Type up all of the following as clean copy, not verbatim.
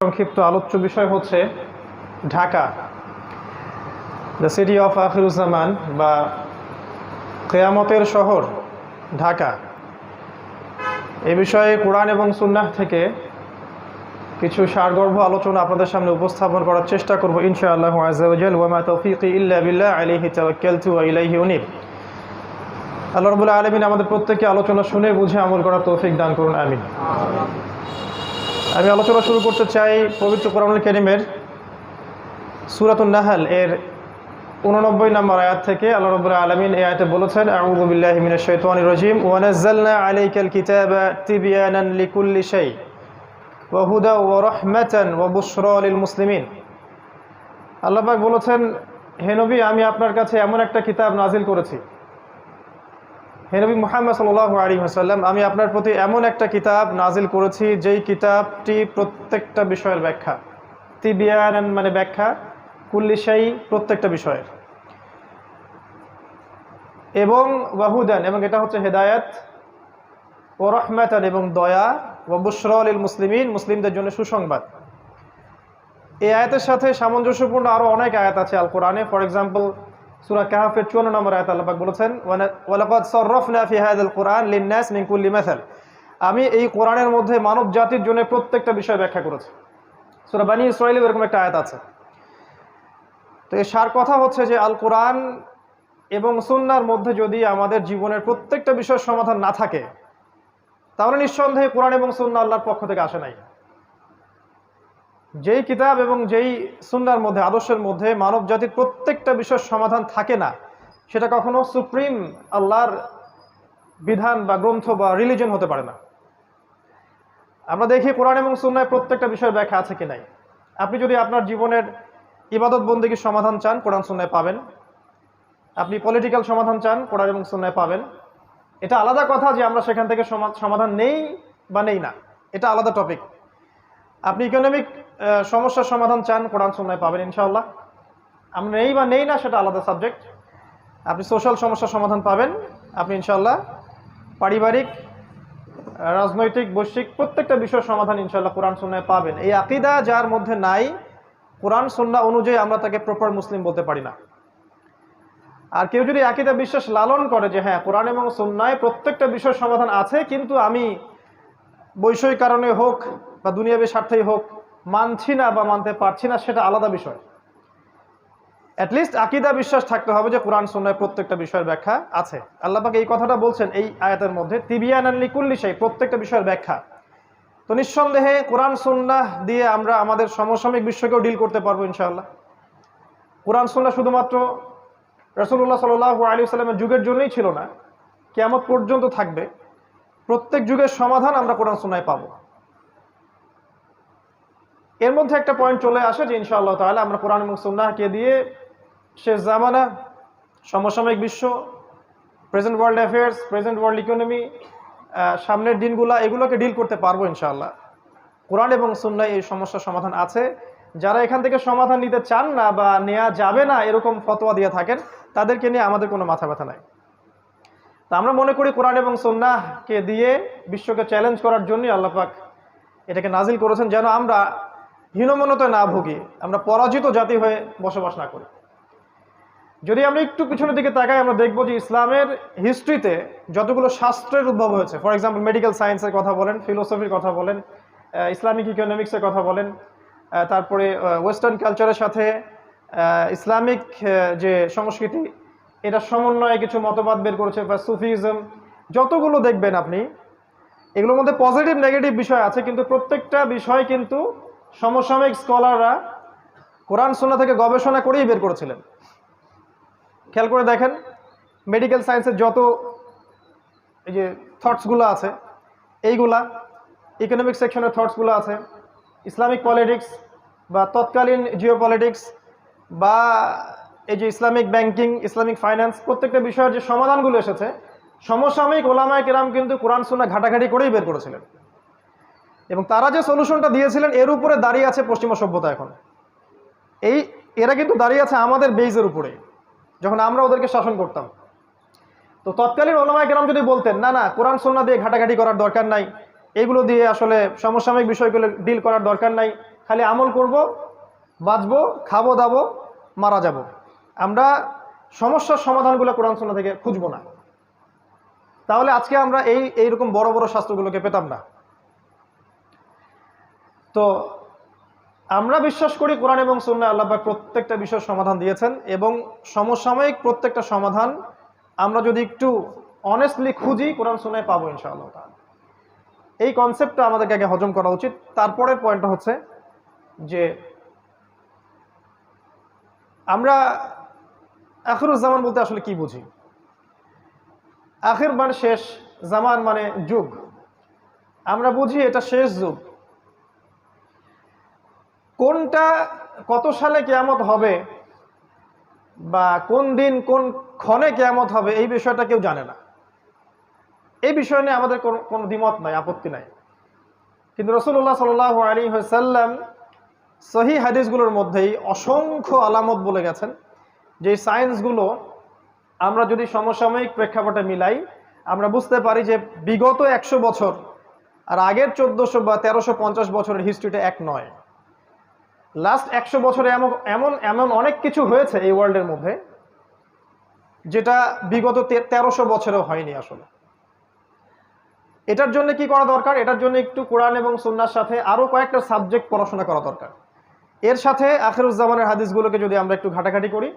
সংক্ষিপ্ত আলোচ্য বিষয় হচ্ছে Dhaka, the city of Akhiruzzaman বা কিয়ামতের শহর ঢাকা। এ বিষয়ে কোরআন এবং সুন্নাহ থেকে কিছু সারগর্ভ আলোচনা আপনাদের সামনে উপস্থাপন করার চেষ্টা করব ইনশাআল্লাহ আযজা ওয়া জাল। ওয়া মা তাওফীকি ইল্লা বিল্লাহ আলাইহি তাওয়াক্কালতু ওয়া ইলাইহি উনীব। আল্লাহ রাব্বুল আলামিন আমাদের প্রত্যেককে আলোচনা শুনে বুঝে আমল করার তৌফিক দান করুন, আমিন। আমি আলোচনা শুরু করতে চাই পবিত্র কোরআনুল কারীমের সূরাতুন নাহল এর 89 নম্বর আয়াত থেকে। আল্লাহ রাব্বুল আলামিন এই আয়াতে বলেছেন, আউযু বিল্লাহি মিনাশ শাইতানির রাজীম, ওয়া নাযালনা আলাইকাল কিতাবা তিবয়ানান লিকুল্লি শাই ওয়া হুদা ওয়া রাহমাতান ওয়া বুশরা লিল মুসলিমিন। আল্লাহ পাক বলেছেন, হে নবী, আমি আপনার কাছে এমন একটা কিতাব নাজিল করেছি। হে নবী মুহাম্মদ সাল্লাল্লাহু আলাইহি ওয়াসাল্লাম, আমি আপনার প্রতি এমন একটা কিতাব নাজিল করেছি যেই কিতাবটি প্রত্যেকটা বিষয়ের ব্যাখ্যা। তিবয়ানান মানে ব্যাখ্যা, কুল্লি শাই প্রত্যেকটা বিষয়ের, এবং ওয়াহুদান এবং এটা হচ্ছে হেদায়েত, ও রাহমাতান এবং দয়া, ওয়া বুশরা লিল মুসলিমিন মুসলিমদের জন্য সুসংবাদ। এই আয়াতের সাথে সামঞ্জস্যপূর্ণ আরও অনেক আয়াত আছে আল কোরআনে। ফর এক্সাম্পল সূরা কাহফের 54 নম্বর আয়াতে আল্লাহ পাক বলেছেন, ওয়া লাকাদ সাররাফনা ফি হাযাল কুরআন লিন-নাস মিন কুল্লি মাসাল, আমি এই কোরআনের মধ্যে মানব জাতির জন্য প্রত্যেকটা বিষয় ব্যাখ্যা করেছি। সূরা বানী ইসরাঈলে এরকম একটা আয়াত আছে। তো এর সার কথা হচ্ছে যে আল কোরআন এবং সুন্নাহর মধ্যে যদি আমাদের জীবনের প্রত্যেকটা বিষয়ের সমাধান না থাকে, তাহলে নিঃসন্দেহে কোরআন এবং সুন্নাহ আল্লাহর পক্ষ থেকে আসে নাই। যেই কিতাব এবং যেই সুন্নাহর মধ্যে, আদর্শের মধ্যে মানব জাতির প্রত্যেকটা বিষয়ের সমাধান থাকে না, সেটা কখনো সুপ্রিম আল্লাহর বিধান বা গ্রন্থ বা রিলিজন হতে পারে না। আমরা দেখি কোরআন এবং সুন্নাহয় প্রত্যেকটা বিষয়ের ব্যাখ্যা আছে কি নাই। আপনি যদি আপনার জীবনের ইবাদত বন্দেগীর সমাধান চান, কোরআন সুন্নাহয় পাবেন। আপনি পলিটিক্যাল সমাধান চান, কোরআন এবং সুন্নাহয় পাবেন। এটা আলাদা কথা যে আমরা সেখান থেকে সমাধান নেই বা নেই না, এটা আলাদা টপিক। আপনি ইকোনমিক সমস্যার সমাধান চান, কোরআন সুন্নাহয় পাবেন ইনশাআল্লাহ। আমরা নেই বা নেই না সেটা আলাদা সাবজেক্ট। আপনি সোশ্যাল সমস্যার সমাধান পাবেন আপনি ইনশাআল্লাহ। পারিবারিক, রাজনৈতিক, বৈশ্বিক প্রত্যেকটা বিষয়ের সমাধান ইনশাআল্লাহ কোরআন সুন্নাহয় পাবেন। এই আকীদা যার মধ্যে নাই, কোরআন সুন্নাহ অনুযায়ী আমরা তাকে প্রপার মুসলিম বলতে পারি না। আর কেউ যদি আকীদা বিশ্বাস লালন করে যে হ্যাঁ কোরআন এবং সুন্নাহয় প্রত্যেকটা বিষয়ের সমাধান আছে, কিন্তু আমি বৈষয়িক কারণে হোক বা দুনিয়াবী স্বার্থেই হোক মানছি না বা মানতে পারছি না, সেটা আলাদা বিষয়। অ্যাটলিস্ট আকীদা বিশ্বাস থাকতে হবে যে কোরআন সুন্নাহয় প্রত্যেকটা বিষয়ের ব্যাখ্যা আছে। আল্লাহ পাক এই কথাটা বলছেন এই আয়াতের মধ্যে, তিবয়ানান লিকুল্লি শাই প্রত্যেকটা বিষয়ের ব্যাখ্যা। তো নিঃসন্দেহে কোরআন সুন্নাহ দিয়ে আমরা আমাদের সমসাময়িক বিশ্বকেও ডিল করতে পারবো ইনশাআল্লাহ। কোরআন সুন্নাহ শুধুমাত্র রাসূলুল্লাহ সাল্লাল্লাহু আলাইহি ওয়াসাল্লামের যুগের জন্যই ছিল না, কিয়ামত পর্যন্ত থাকবে। প্রত্যেক যুগের সমাধান আমরা কোরআন সুন্নাহয় পাবো। এর মধ্যে একটা পয়েন্ট চলে আসে যে ইনশাআল্লাহ তাআলা আমরা কোরআন এবং সুন্নাহকে দিয়ে শেষ জামানা, সমসাময়িক বিশ্ব, present world affairs, present world economy, সামনের দিনগুলা, এগুলোকে ডিল করতে পারবো ইনশাআল্লাহ। কোরআন এবং সুন্নাহয় এই সমস্যার সমাধান আছে। যারা এখান থেকে সমাধান নিতে চান না বা নেওয়া যাবে না এরকম ফতোয়া দিয়ে থাকেন, তাদেরকে নিয়ে আমাদের কোনো মাথা ব্যথা নাই। তা আমরা মনে করি কোরআন এবং সুন্নাহকে দিয়ে বিশ্বকে চ্যালেঞ্জ করার জন্যই আল্লাহ পাক এটাকে নাজিল করেছেন, যেন আমরা হীনমন্যতায় না ভুগি, আমরা পরাজিত জাতি হয়ে বসবাস না করি। যদি আমরা একটু পিছনের দিকে তাকাই, আমরা দেখব যে ইসলামের হিস্ট্রিতে যতগুলো শাস্ত্রের উদ্ভব হয়েছে, ফর এক্সাম্পল মেডিকেল সায়েন্সের কথা বলেন, ফিলোসফির কথা বলেন, ইসলামিক ইকোনমিক্সের কথা বলেন, তারপরে ওয়েস্টার্ন কালচারের সাথে ইসলামিক যে সংস্কৃতি, এটা সমন্বয়ে কিছু মতবাদ বের করেছে, বা সুফিজম, যতগুলো দেখবেন আপনি, এগুলোর মধ্যে পজিটিভ নেগেটিভ বিষয় আছে, কিন্তু প্রত্যেকটা বিষয় কিন্তু সমসাময়িক স্কলাররা কোরআন সুন্নাহ থেকে গবেষণা করেই বের করেছিলেন। খেয়াল করে দেখেন, মেডিকেল সায়েন্সের যত এই যে থটসগুলো আছে, এইগুলা ইকোনমিক সেকশনের থটসগুলো আছে, ইসলামিক পলিটিক্স বা তৎকালীন জিওপলিটিক্স বা এই যে ইসলামিক ব্যাংকিং, ইসলামিক ফাইন্যান্স, প্রত্যেকটা বিষয়ের যে সমাধানগুলো এসেছে, সমসাময়িক ওলামায়ে কেরাম কিন্তু কোরআন সুন্নাহ ঘাটাঘাটি করেই বের করেছিলেন। এবং তারা যে সলিউশনটা দিয়েছিলেন, এর উপরে দাঁড়িয়ে আছে পশ্চিমা সভ্যতা। এখন এরা কিন্তু দাঁড়িয়ে আছে আমাদের বেইজের উপরে, যখন আমরা ওদেরকে শাসন করতাম। তো তৎকালীন ওলামায়ে কেরাম যদি বলতেন না না কোরআন সুন্নাহ দিয়ে ঘাটাঘাটি করার দরকার নাই, এগুলো দিয়ে আসলে সমসাময়িক বিষয়গুলো ডিল করার দরকার নাই, খালি আমল করব, বাঁচবো, খাবো দাবো, মারা যাব। আমরা সমস্যার সমাধানগুলো কোরআন সুন্নাহ থেকে খুঁজবো না। তাহলে আজকে আমরা এইরকম বড় বড় শাস্ত্রগুলোকে পেতাম না। তো আমরা বিশ্বাস করি কোরআন এবং সুন্নাহ আল্লাহ পাক প্রত্যেকটা বিষয়ের সমাধান দিয়েছেন, এবং সমসাময়িক প্রত্যেকটা সমাধান আমরা যদি একটু অনেস্টলি খুঁজি কোরআন সুন্নাহে পাবো ইনশাআল্লাহ তাআলা। এই কনসেপ্টটা আমাদেরকে আগে হজম করা উচিত। তারপরের পয়েন্টটা হচ্ছে যে আমরা আখিরুজ জামান বলতে আসলে কি বুঝি। আখির মানে শেষ, জামান মানে যুগ। আমরা বুঝি এটা শেষ যুগ। কোনটা কত সালে কিয়ামত হবে বা কোন দিন কোন ক্ষণে কিয়ামত হবে এই বিষয়টা কেউ জানে না। এই বিষয় নিয়ে আমাদের কোনো দ্বিমত নাই, আপত্তি নাই। কিন্তু রাসূলুল্লাহ সাল্লাল্লাহু আলাইহি ওয়াসাল্লাম সহিহ হাদিসগুলোর মধ্যেই অসংখ্য আলামত বলে গেছেন, যে সায়েন্সগুলো আমরা যদি সমসাময়িক প্রেক্ষাপটে মিলাই আমরা বুঝতে পারি যে বিগত 100 বছর আর আগের 1400 বা 1350 বছরের হিস্ট্রিটা এক নয়। লাস্ট 100 বছরে এমন এমন অনেক কিছু হয়েছে এই ওয়ার্ল্ডের মধ্যে যেটা বিগত 1300 বছরেও হয়নি আসলে। এটার জন্য কি করা দরকার? এটার জন্য একটু কোরআন এবং সুন্নাহর সাথে আরো কয়েকটা সাবজেক্ট পড়াশোনা করা দরকার। এর সাথে আখিরুজ জামানের হাদিসগুলোকে যদি আমরা একটু ঘাটাঘাটি করি,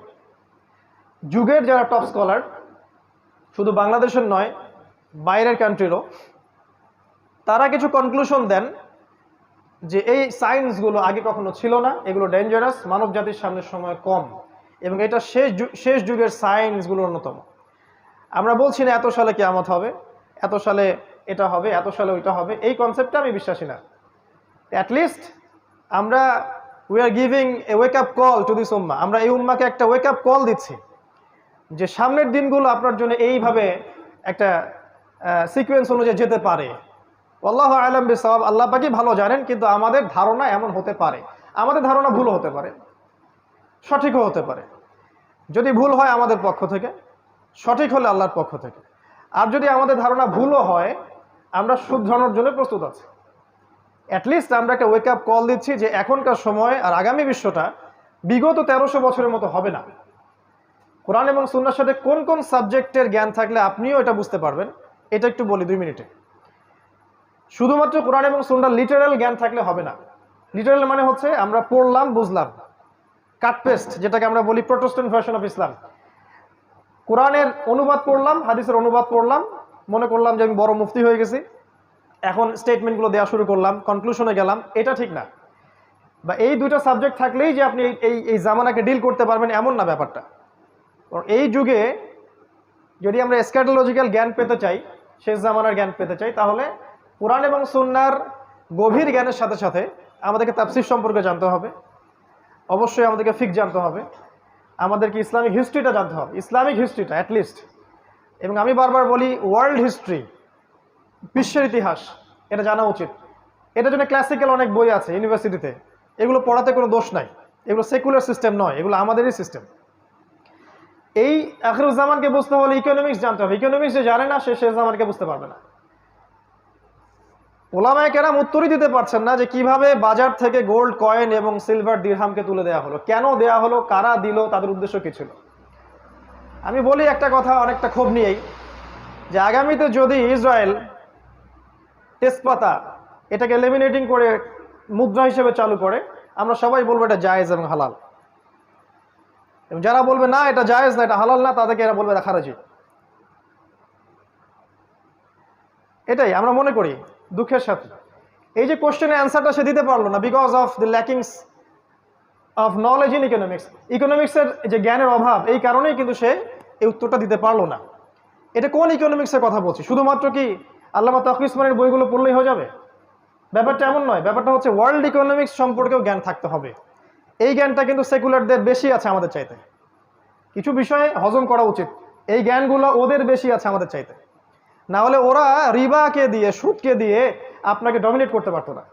যুগের যারা টপ স্কলার, শুধু বাংলাদেশের নয় বাইরের কান্ট্রিরও, তারা কিছু কনক্লুশন দেন যে এই সায়েন্সগুলো আগে কখনো ছিল না, এগুলো ডেঞ্জারাস, মানব জাতির সামনের সময় কম, এবং এটা শেষ যুগের সায়েন্সগুলোর অন্যতম। আমরা বলছি না এত সালে কিয়ামত হবে, এত সালে এটা হবে, এত সালে ওইটা হবে, এই কনসেপ্টটা আমি বিশ্বাসী না। অ্যাটলিস্ট আমরা we are giving a wake up call to this উম্মাহ। আমরা এই উম্মাকে একটা ওয়েক আপ কল দিচ্ছি যে সামনের দিনগুলো আপনার জন্য এইভাবে একটা সিকোয়েন্স অনুযায়ী যেতে পারে। আল্লাহু আ'লাম বিসওয়াব, আল্লাহ পাকই ভালো জানেন, কিন্তু আমাদের ধারণা এমন হতে পারে। আমাদের ধারণা ভুলও হতে পারে, সঠিকও হতে পারে। যদি ভুল হয় আমাদের পক্ষ থেকে, সঠিক হলে আল্লাহর পক্ষ থেকে। আর যদি আমাদের ধারণা ভুলও হয়, আমরা শুধরানোর জন্য প্রস্তুত আছি। অ্যাটলিস্ট আমরা একটা ওয়েক আপ কল দিচ্ছি যে এখনকার সময় আর আগামী বিশ্বটা বিগত 1300 বছরের মতো হবে না। কোরআন এবং সুন্নাহর সাথে কোন কোন সাবজেক্টের জ্ঞান থাকলে আপনিও এটা বুঝতে পারবেন, এটা একটু বলি 2 মিনিটে। শুধুমাত্র কোরআন এবং সুন্নাহর লিটারাল জ্ঞান থাকলে হবে না। লিটারাল মানে হচ্ছে আমরা পড়লাম, বুঝলাম, কাট পেস্ট, যেটাকে আমরা বলি প্রোটেস্ট্যান্ট ভার্সন অফ ইসলাম। কোরআনের অনুবাদ পড়লাম, হাদিসের অনুবাদ পড়লাম, মনে করলাম যে আমি বড় মুফতি হয়ে গেছি, এখন স্টেটমেন্টগুলো দেওয়া শুরু করলাম, কনক্লুশনে গেলাম, এটা ঠিক না। বা এই দুইটা সাবজেক্ট থাকলেই যে আপনি এই জামানাকে ডিল করতে পারবেন এমন না ব্যাপারটা। এই যুগে যদি আমরা এসক্যাটোলজিক্যাল জ্ঞান পেতে চাই, শেষ জামানার জ্ঞান পেতে চাই, তাহলে কোরআন এবং সুন্নাহর গভীর জ্ঞানের সাথে সাথে আমাদেরকে তাফসীর সম্পর্কে জানতে হবে, অবশ্যই আমাদেরকে ফিকহ জানতে হবে, আমাদেরকে ইসলামিক হিস্ট্রিটা জানতে হবে, ইসলামিক হিস্ট্রিটা অ্যাটলিস্ট। এবং আমি বারবার বলি ওয়ার্ল্ড হিস্ট্রি, বিশ্বের ইতিহাস, এটা জানা উচিত। এটার জন্য ক্লাসিক্যাল অনেক বই আছে ইউনিভার্সিটিতে, এগুলো পড়াতে কোনো দোষ নাই, এগুলো সেকুলার সিস্টেম নয়, এগুলো আমাদেরই সিস্টেম। এই আখিরুজ জামানকে বুঝতে হলে ইকোনমিক্স জানতে হবে। ইকোনমিক্স যে জানে না সে শেষ জামানকে বুঝতে পারবে না। ওলামায়ে কেরাম উত্তরই দিতে পারছেন না যে কিভাবে বাজার থেকে গোল্ড কয়েন এবং সিলভার দিরহামকে তুলে দেওয়া হলো, কেন দেওয়া হলো, কারা দিল, তাদের উদ্দেশ্য কি ছিল। আমি বলি একটা কথা অনেকটা ক্ষোভ নিয়েই, যে আগামীতে যদি ইসরায়েল তেজপাতা এটাকে লেমিনেটিং করে মুদ্রা হিসেবে চালু করে, আমরা সবাই বলবো এটা জায়েজ এবং হালাল। এবং যারা বলবে না এটা জায়েজ না, এটা হালাল না, তাদেরকে এরা বলবে এটা খারাজি। এটাই আমরা মনে করি দুঃখের সাথে। এই যে কোশ্চেনের অ্যান্সারটা সে দিতে পারলো না because of the lackings of knowledge in economics. ইকোনমিক্সের যে জ্ঞানের অভাব, এই কারণেই কিন্তু সে এই উত্তরটা দিতে পারলো না। এটা কোন ইকোনমিক্সের কথা বলছি? শুধুমাত্র কি আল্লামা তাকি উসমানীর বইগুলো পড়লেই হয়ে যাবে? ব্যাপারটা এমন নয়। ব্যাপারটা হচ্ছে ওয়ার্ল্ড ইকোনমিক্স সম্পর্কেও জ্ঞান থাকতে হবে। এই জ্ঞানটা কিন্তু সেকুলারদের বেশি আছে আমাদের চাইতে। কিছু বিষয়ে হজম করা উচিত, এই জ্ঞানগুলো ওদের বেশি আছে আমাদের চাইতে। না হলে ওরা রিবাকে দিয়ে, সুদকে দিয়ে আপনাকে ডমিনেট করতে পারতো না।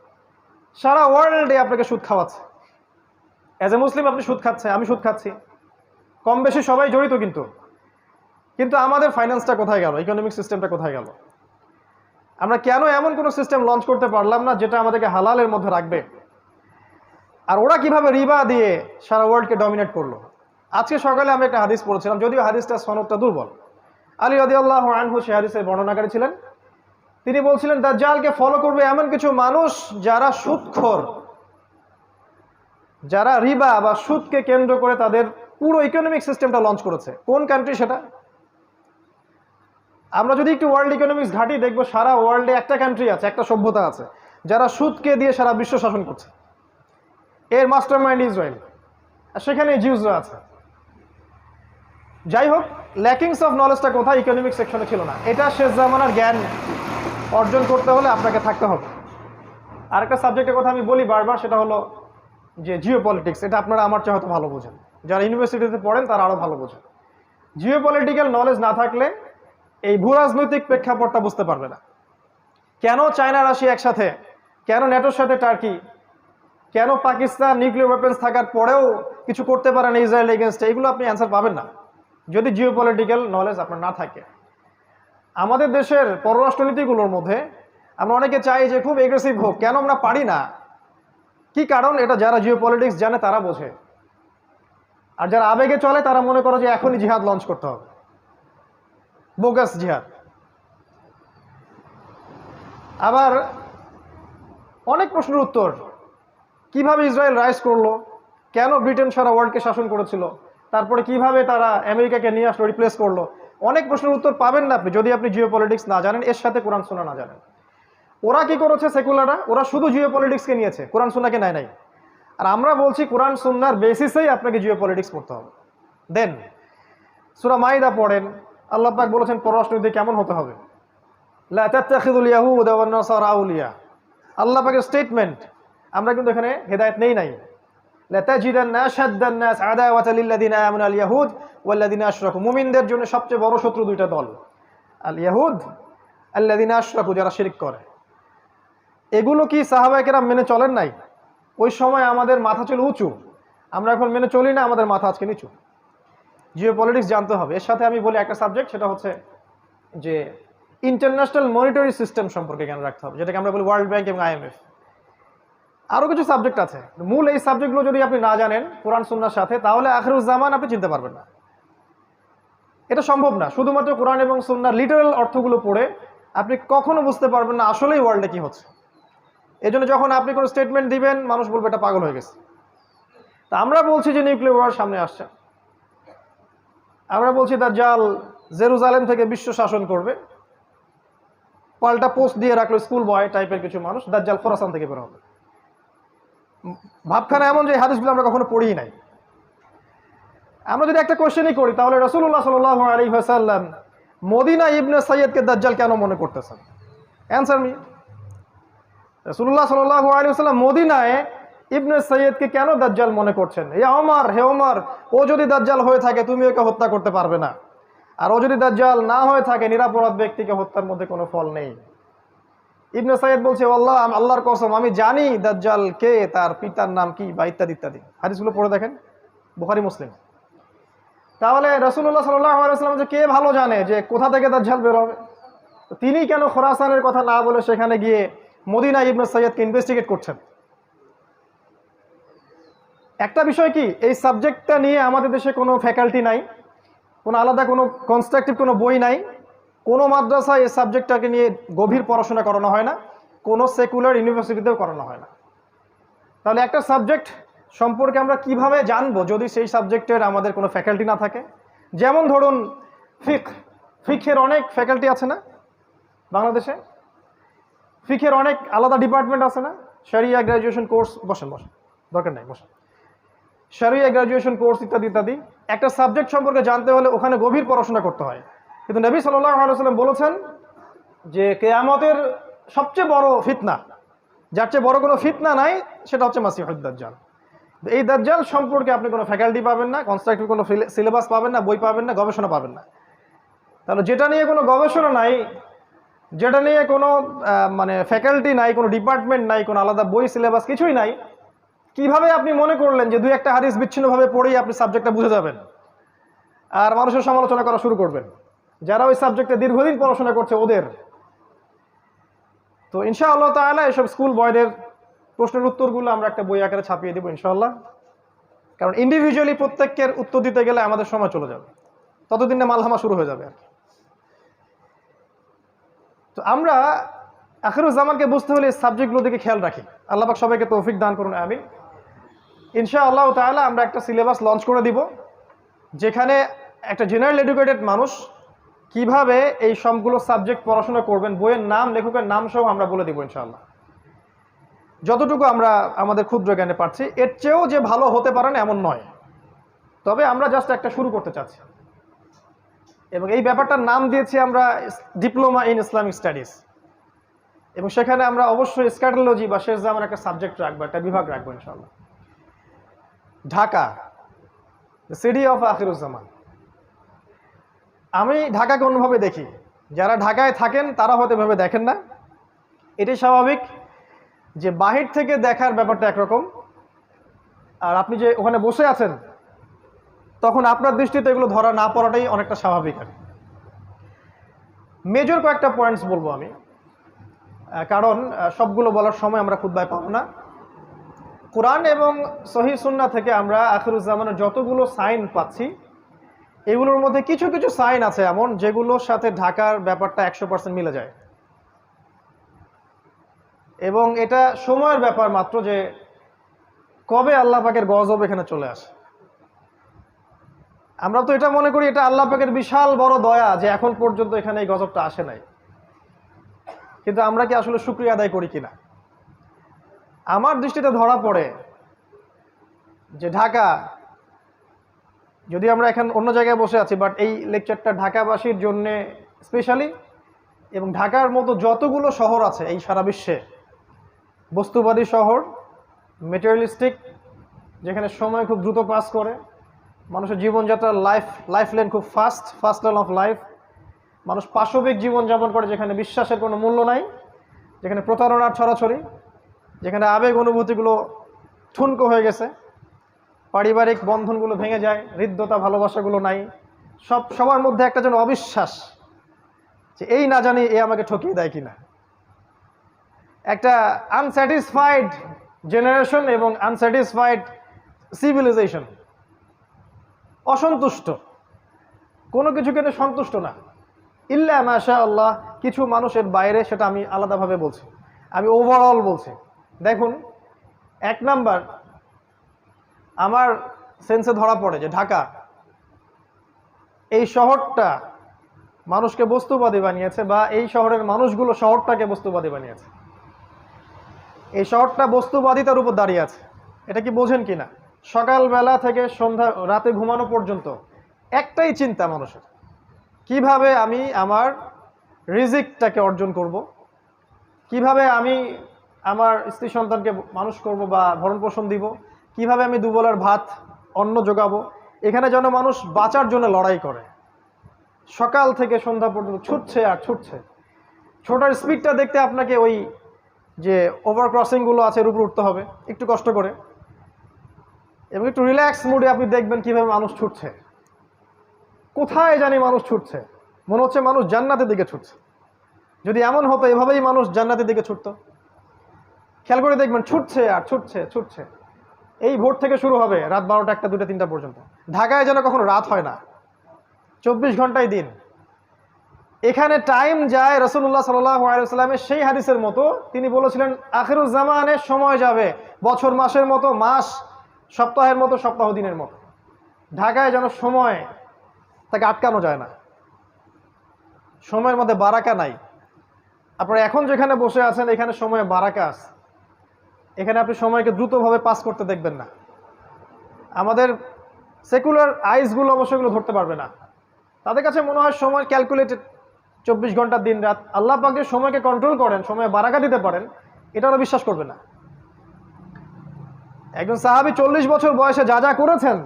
সারা ওয়ার্ল্ডে আপনাকে সুদ খাওয়াচ্ছে। অ্যাজ এ মুসলিম আপনি সুদ খাচ্ছে, আমি সুদ খাচ্ছি, কম বেশি সবাই জড়িত। কিন্তু আমাদের ফাইন্যান্সটা কোথায় গেল? ইকোনমিক সিস্টেমটা কোথায় গেল? আমরা কেন এমন কোনো সিস্টেম লঞ্চ করতে পারলাম না যেটা আমাদেরকে হালালের মধ্যে রাখবে? আর ওরা কিভাবে রিবা দিয়ে সারা ওয়ার্ল্ডকে ডমিনেট করলো। আজকে সকালে আমি একটা হাদিস পড়েছিলাম, যদিও হাদিসটা সনদটা দুর্বল। আলী রাদিয়াল্লাহু আনহু সেই হাদিসের বর্ণনাকারী ছিলেন। তিনি বলছিলেন দাজ্জালকে ফলো করবে এমন কিছু মানুষ যারা সুদখোর, যারা রিবা বা সুদকে কেন্দ্র করে তাদের পুরো ইকোনমিক সিস্টেমটা লঞ্চ করেছে। কোন কান্ট্রি সেটা? আমরা যদি একটু ওয়ার্ল্ড ইকোনমিক্স ঘাঁটি দেখবো সারা ওয়ার্ল্ডে একটা কান্ট্রি আছে, একটা সভ্যতা আছে যারা সুদকে দিয়ে সারা বিশ্ব শাসন করছে। এর মাস্টার মাইন্ড ইসরায়েল, আর সেখানে জিউসরা আছে। যাই হোক, ল্যাকিংস অফ নলেজটা কোথায়? ইকোনমিক সেকশনে ছিল না। এটা শেষ জামানার জ্ঞান অর্জন করতে হলে আপনাকে থাকতে হবে। আরেকটা সাবজেক্টের কথা আমি বলি বারবার, সেটা হলো যে জিও পলিটিক্স। এটা আপনারা আমার চেয়ে হয়তো ভালো বোঝেন, যারা ইউনিভার্সিটিতে পড়েন তারা আরও ভালো বোঝেন। জিও পলিটিক্যাল নলেজ না থাকলে এই ভূরাজনৈতিক প্রেক্ষাপটটা বুঝতে পারবে না। কেন চায়না রাশিয়া একসাথে, কেন ন্যাটোর সাথে টার্কি, কেন পাকিস্তান নিউক্লিয়ার ওয়েপেন্স থাকার পরেও কিছু করতে পারে না ইসরায়েল এগেনস্টে, এগুলো আপনি অ্যান্সার পাবেন না যদি জিও পলিটিক্যাল নলেজ আপনার না থাকে। আমাদের দেশের পররাষ্ট্রনীতিগুলোর মধ্যে আমরা অনেকে চাই যে খুব এগ্রেসিভ হোক, কেন আমরা পারি না? কি কারণ? এটা যারা জিও পলিটিক্স জানে তারা বোঝে। আর যারা আবেগে চলে তারা মনে করে যে এখনই জিহাদ লঞ্চ করতে হবে, বোগাস জিহাদ। আবার অনেক প্রশ্নের উত্তর, কিভাবে ইসরায়েল রাইজ করলো, কেন ব্রিটেন সারা ওয়ার্ল্ডকে শাসন করেছিল, তারপরে কিভাবে তারা আমেরিকাকে নিয়ে আসলো, রিপ্লেস করলো, অনেক প্রশ্নের উত্তর পাবেন না আপনি যদি আপনি জিও পলিটিক্স না জানেন, এর সাথে কোরআন সুন্নাহ না জানেন। ওরা কি করেছে সেকুলাররা? ওরা শুধু জিও পলিটিক্সকে নিয়েছে, কোরআন সুন্নাহকে নেয় নাই। আর আমরা বলছি কোরআন সুন্নাহর বেসিসেই আপনাকে জিও পলিটিক্স পড়তে হবে। দেন সূরা মাইদা পড়েন, আল্লাহ পাক বলেছেন পররাষ্ট্রনীতি কেমন হতে হবে। লা তাত্তাখিযুল ইয়াহুদা ওয়ান নাসারা আউলিয়া, আল্লাহ পাকের স্টেটমেন্ট। আমরা কিন্তু এখানে হেদায়েত নেই নাই। লা তাজিদান্না আশাদ্দান নাস আদাওয়াতাল লিল্লাযিনা আমানু আল ইয়াহুদ ওয়াল্লাযিনা আশরাকু, মুমিনদের জন্য সবচেয়ে বড় শত্রু দুইটা দল, আল ইয়াহুদ আল্লাযিনা আশরাকু, যারা শিরক করে। এগুলো কি সাহাবায়ে কেরাম মেনে চলেন নাই? ওই সময় আমাদের মাথা ছিল উঁচু, আমরা এখন মেনে চলি না, আমাদের মাথা আজকে নিচু। জিও পলিটিক্স জানতে হবে। এর সাথে আমি বলি একটা সাবজেক্ট, সেটা হচ্ছে যে ইন্টারন্যাশনাল মনিটারি সিস্টেম সম্পর্কে জ্ঞান রাখতে হবে, যেটাকে আমরা বলি ওয়ার্ল্ড ব্যাংক এবং IMF। আরও কিছু সাবজেক্ট আছে, মূল এই সাবজেক্টগুলো যদি আপনি না জানেন কোরআন সুন্নাহর সাথে, তাহলে আখিরুজ জামান আপনি চিনতে পারবেন না। এটা সম্ভব না। শুধুমাত্র কোরআন এবং সুন্নাহর লিটারাল অর্থগুলো পড়ে আপনি কখনো বুঝতে পারবেন না আসলেই ওয়ার্ল্ডে কি হচ্ছে। এই জন্য যখন আপনি কোনো স্টেটমেন্ট দিবেন মানুষ বলবে এটা পাগল হয়ে গেছে। তা আমরা বলছি যে নিউক্লিয়ার ওয়ার সামনে আসছে, আমরা বলছি দাজ্জাল জেরুজালেম থেকে বিশ্ব শাসন করবে, পাল্টা পোস্ট দিয়ে রাখলো স্কুল বয় টাইপের কিছু মানুষ, দাজ্জাল খোরাসান থেকে বের হবে। ভাবখানা এমন যে হাদিসগুলো আমরা কখনো পড়িই নাই। আমরা যদি একটা কোশ্চেনই করি, তাহলে রাসূলুল্লাহ সাল্লাল্লাহু আলাইহি ওয়াসাল্লাম মদিনা ইবনে সাইয়্যিদকে দাজ্জাল কেন মনে করতেছেন? Answer me. রাসূলুল্লাহ সাল্লাল্লাহু আলাইহি ওয়াসাল্লাম মদিনায় ইবনে সাইয়্যিদকে কেন দাজ্জাল মনে করছেন? হে ওমর, ও যদি দাজ্জাল হয়ে থাকে তুমি ওকে হত্যা করতে পারবে না, আর ও যদি দাজ্জাল না হয়ে থাকে নিরাপরাধ ব্যক্তিকে হত্যার মধ্যে কোনো ফল নেই। ইবনে সাইয়্যিদ বলছে আল্লাহর কসম আমি জানি দাজ্জাল কে, তার পিতার নাম কি, বা ইত্যাদি ইত্যাদি। হাদিসগুলো পড়ে দেখেন, বুখারী মুসলিম। তাহলে রাসূলুল্লাহ সাল্লাল্লাহু আলাইহি ওয়াসাল্লাম যে কে ভালো জানে যে কোথা থেকে দাজ্জাল বের হবে, তিনি কেন খোরাসানের কথা না বলে সেখানে গিয়ে মদিনা ইবনে সাইয়্যিদকে ইনভেস্টিগেট করছেন? একটা বিষয় কি, এই সাবজেক্টটা নিয়ে আমাদের দেশে কোনো ফ্যাকাল্টি নাই, কোনো আলাদা কোনো কনস্ট্রাকটিভ কোনো বই নাই, কোনো মাদ্রাসায় এই সাবজেক্টটাকে নিয়ে গভীর পড়াশোনা করানো হয় না, কোনো সেকুলার ইউনিভার্সিটিতেও করানো হয় না। তাহলে একটা সাবজেক্ট সম্পর্কে আমরা কিভাবে জানবো যদি সেই সাবজেক্টের আমাদের কোনো ফ্যাকাল্টি না থাকে? যেমন ধরুন ফিকহের অনেক ফ্যাকাল্টি আছে না বাংলাদেশে, ফিকহের অনেক আলাদা ডিপার্টমেন্ট আছে না, শরিয়া গ্র্যাজুয়েশন কোর্স, বসেন দরকার নাই, বসেন, শরিয়া গ্র্যাজুয়েশন কোর্স ইত্যাদি ইত্যাদি। একটা সাবজেক্ট সম্পর্কে জানতে হলে ওখানে গভীর পড়াশোনা করতে হয়। কিন্তু নবী সাল্লাল্লাহু আলাইহি ওয়াসাল্লাম বলেছেন যে কিয়ামতের সবচেয়ে বড় ফিতনা, যার চেয়ে বড় কোনো ফিতনা নাই, সেটা হচ্ছে মাসিহুদ দাজ্জাল। এই দাজ্জাল সম্পর্কে আপনি কোনো ফ্যাকাল্টি পাবেন না, কনস্ট্রাকটিভ কোনো সিলেবাস পাবেন না, বই পাবেন না, গবেষণা পাবেন না। তাহলে যেটা নিয়ে কোনো গবেষণা নাই, যেটা নিয়ে কোনো মানে ফ্যাকাল্টি নাই, কোনো ডিপার্টমেন্ট নাই, কোনো আলাদা বই সিলেবাস কিছুই নাই, কিভাবে আপনি মনে করলেন যে দুই একটা হাদিস বিচ্ছিন্নভাবে পড়েই আপনি সাবজেক্টটা বুঝে যাবেন আর মানুষের সমালোচনা করা শুরু করবেন? যারা ওই সাবজেক্টে দীর্ঘদিন পড়াশোনা করছে ওদের। তো ইনশাআল্লাহ তাআলা এসব স্কুল বয়দের প্রশ্নের উত্তরগুলো আমরা একটা বই আকারে ছাপিয়ে দেবো ইনশাআল্লাহ, কারণ ইন্ডিভিজুয়ালি প্রত্যেকের উত্তর দিতে গেলে আমাদের সময় চলে যাবে, ততদিন না মালহামা শুরু হয়ে যাবে আর কি। তো আমরা আখিরুজ্জামানকে বুঝতে হলে সাবজেক্টগুলো দিকে খেয়াল রাখি। আল্লাহ পাক সবাইকে তৌফিক দান করুন, আমিন। ইনশাআল্লাহ তাআলা আমরা একটা সিলেবাস লঞ্চ করে দিব, যেখানে একটা জেনারেল এডুকেটেড মানুষ কিভাবে এই সবগুলো সাবজেক্ট পড়াশোনা করবেন, বইয়ের নাম, লেখকের নাম সহ আমরা বলে দিব ইনশাআল্লাহ, যতটুকু আমরা আমাদের ক্ষুদ্র জ্ঞানে পারছি। এর চেয়েও যে ভালো হতে পারে না এমন নয়, তবে আমরা জাস্ট একটা শুরু করতে চাচ্ছি, এবং এই ব্যাপারটার নাম দিয়েছি আমরা ডিপ্লোমা ইন ইসলামিক স্টাডিজ, এবং সেখানে আমরা অবশ্যই স্ক্যাটোলজি বা শেষ জামান একটা সাবজেক্ট রাখবো, একটা বিভাগ রাখবো ইনশাআল্লাহ। Dhaka, the city of Akhiruzzaman. আমি ঢাকাকে অন্যভাবে দেখি, যারা ঢাকায় থাকেন তারা হয়তো এভাবে দেখেন না। এটাই স্বাভাবিক যে বাহির থেকে দেখার ব্যাপারটা একরকম, আর আপনি যে ওখানে বসে আছেন তখন আপনার দৃষ্টিতে এগুলো ধরা না পড়াটাই অনেকটা স্বাভাবিক। আর মেজর কয়েকটা পয়েন্টস বলবো আমি, কারণ সবগুলো বলার সময় আমরা খুতবায় পাবো না। কোরআন এবং সহিহ সুন্নাহ থেকে আমরা আখিরুজ্জামানের যতগুলো সাইন পাচ্ছি, এগুলোর মধ্যে কিছু কিছু সাইন আছে এমন যেগুলোর সাথে ঢাকার ব্যাপারটা 100% মিলে যায়, এবং এটা সময়ের ব্যাপার মাত্র যে কবে আল্লাহ পাকের গজব এখানে চলে আসে। আমরা তো এটা মনে করি এটা আল্লাহ পাকের বিশাল বড় দয়া যে এখন পর্যন্ত এখানে এই গজবটা আসে নাই, কিন্তু আমরা কি আসলে শুকরিয়া আদায় করি কিনা? আমার দৃষ্টিতে ধরা পড়ে যে ঢাকা, যদি আমরা এখন অন্য জায়গায় বসে আছি, বাট এই লেকচারটা ঢাকাবাসীর জন্যে স্পেশালি, এবং ঢাকার মতো যতগুলো শহর আছে এই সারা বিশ্বে, বস্তুবাদী শহর, মেটেরিয়ালিস্টিক, যেখানে সময় খুব দ্রুত পাস করে, মানুষের জীবনযাত্রার লাইফ লেন খুব ফাস্ট লেন অফ লাইফ, মানুষ পাশবিক জীবনযাপন করে, যেখানে বিশ্বাসের কোনো মূল্য নাই, যেখানে প্রতারণার ছড়াছড়ি, যেখানে আবেগ অনুভূতিগুলো ঠুনকো হয়ে গেছে, পারিবারিক বন্ধনগুলো ভেঙে যায়, হৃদ্যতা ভালোবাসাগুলো নাই, সবার মধ্যে একটা যেন অবিশ্বাস যে এই না জানি এ আমাকে ঠকিয়ে দেয় কিনা, একটা আনস্যাটিসফাইড জেনারেশন এবং আনস্যাটিসফাইড সিভিলাইজেশন, অসন্তুষ্ট, কোনো কিছু কেন সন্তুষ্ট না, ইল্লা মাশা আল্লাহ, কিছু মানুষের বাইরে, সেটা আমি আলাদাভাবে বলছি, আমি ওভারঅল বলছি। দেখুন, এক নাম্বার আমার সেন্সে ধরা পড়ে যে ঢাকা, এই শহরটা মানুষকে বস্তুবাদী বানিয়েছে, বা এই শহরের মানুষগুলো শহরটাকে বস্তুবাদী বানিয়েছে। এই শহরটা বস্তুবাদিতার উপর দাঁড়িয়ে আছে, এটা কি বোঝেন কিনা? সকালবেলা থেকে সন্ধ্যা, রাতে ঘুমানো পর্যন্ত একটাই চিন্তা মানুষের, কিভাবে আমি আমার রিজিকটাকে অর্জন করব, কিভাবে আমি আমার স্ত্রী সন্তানকে মানুষ করব বা ভরণ পোষণ দিব, কিভাবে আমি দুবেলার ভাত অন্ন যোগাবো। এখানে যেন মানুষ বাঁচার জন্য লড়াই করে, সকাল থেকে সন্ধ্যা পর্যন্ত ছুটছে আর ছুটছে। ছোটার স্পিডটা দেখতে আপনাকে ওই যে ওভার ক্রসিংগুলো আছে এর উপর উঠতে হবে একটু কষ্ট করে, এবং একটু রিল্যাক্স মুডে আপনি দেখবেন কিভাবে মানুষ ছুটছে, কোথায় জানি মানুষ ছুটছে, মনে হচ্ছে মানুষ জান্নাতের দিকে ছুটছে। যদি এমন হতো এভাবেই মানুষ জান্নাতের দিকে ছুটতো, খেয়াল করে দেখবেন ছুটছে আর ছুটছে ছুটছে। এই ভোর থেকে শুরু হবে রাত 12টা, 1টা, 2টা, 3টা পর্যন্ত। ঢাকায় যেন কখনো রাত হয় না, 24 ঘন্টায় দিন। এখানে টাইম যায় রাসূলুল্লাহ সাল্লাল্লাহু আলাইহি ওয়াসাল্লামের সেই হাদিসের মতো, তিনি বলেছিলেন আখিরুজ্জামানের সময় যাবে বছর মাসের মতো, মাস সপ্তাহের মতো, সপ্তাহ দিনের মতো। ঢাকায় যেন সময় তাকে আটকানো যায় না, সময়ের মধ্যে বারাকা নাই। আপনারা এখন যেখানে বসে আছেন এখানে সময়ে বারাকা আছে, এখানে আপনি সময়কে দ্রুতভাবে পাস করতে দেখবেন না। আমাদের সেকুলার আইসগুলো অবশ্যই এগুলো ধরতে পারবে না, তাদের কাছে মনে হয় সময় ক্যালকুলেটেড, 24 ঘন্টা দিন রাত। আল্লাহ পাক যে সময়কে কন্ট্রোল করেন, সময়ে বারাকা দিতে পারেন, এটা ওরা বিশ্বাস করবে না। একজন সাহাবী 40 বছর বয়সে যা যা করেছেন,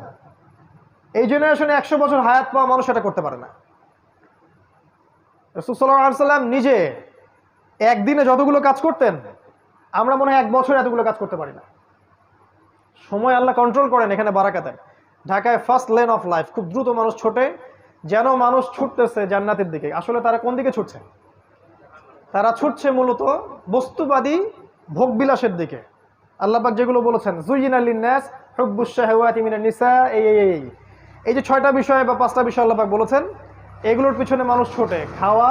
এই জেনারেশনে 100 বছর হায়াত পাওয়া মানুষ এটা করতে পারে না। রাসূল সাল্লাল্লাহু আলাইহি ওয়াসাল্লাম নিজে একদিনে যতগুলো কাজ করতেন, আমরা মনে হয় 1 বছর এতগুলো কাজ করতে পারি না। সময় আল্লাহ কন্ট্রোল করেন, এখানে বারাকা দেন। ঢাকায় ফার্স্ট লেন অফ লাইফ, খুব দ্রুত মানুষ ছোটে, যেন মানুষ ছুটতেছে জান্নাতের দিকে। আসলে তারা কোন দিকে ছুটছে? তারা ছুটছে মূলত বস্তুবাদী ভোগবিলাসের দিকে, আল্লাহ পাক যেগুলো বলেছেন যুইয়িনা লিন-নাস হুব্বুশ শাহাওয়াতি মিনান নিসা, এই যে 6টা বিষয় বা 5টা বিষয় আল্লাহ পাক বলেছেন, এগুলোর পিছনে মানুষ ছোটে। খাওয়া,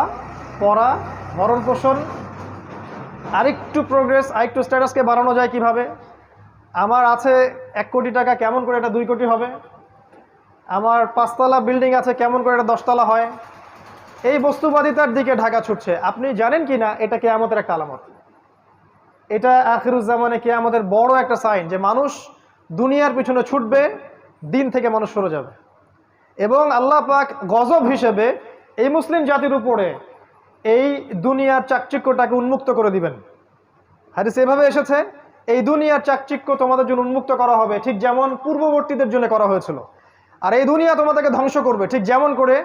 পড়া, ভরণ পোষণ, আরেকটু প্রোগ্রেস, আরেকটু স্ট্যাটাসকে বাড়ানো যায় কিভাবে, আমার আছে 1 কোটি টাকা, কেমন করে এটা 2 কোটি হবে, আমার 5তলা বিল্ডিং আছে, কেমন করে এটা 10তলা হয়। এই বস্তুবাদিতার দিকে ঢাকা ছুটছে। আপনি জানেন কি না এটা কিয়ামতের একটা আলামত। এটা আখিরুজ্জামানে কিয়ামতের বড় একটা সাইন, যে মানুষ দুনিয়ার পিছনে ছুটবে, দিন থেকে মানুষ সরে যাবে। এবং আল্লাহ পাক গজব হিসেবে এই মুসলিম জাতির উপরে এই দুনিয়ার চাকচিক্যটাকে উন্মুক্ত করে দিবেন। হাদিস এভাবে এসেছে, এই দুনিয়ার চাকচিক্য তোমাদের জন্য উন্মুক্ত করা হবে, ঠিক যেমন পূর্ববর্তীদের জন্য করা হয়েছিল। আর এই দুনিয়া তোমাদেরকে ধ্বংস করবে, ঠিক যেমন করে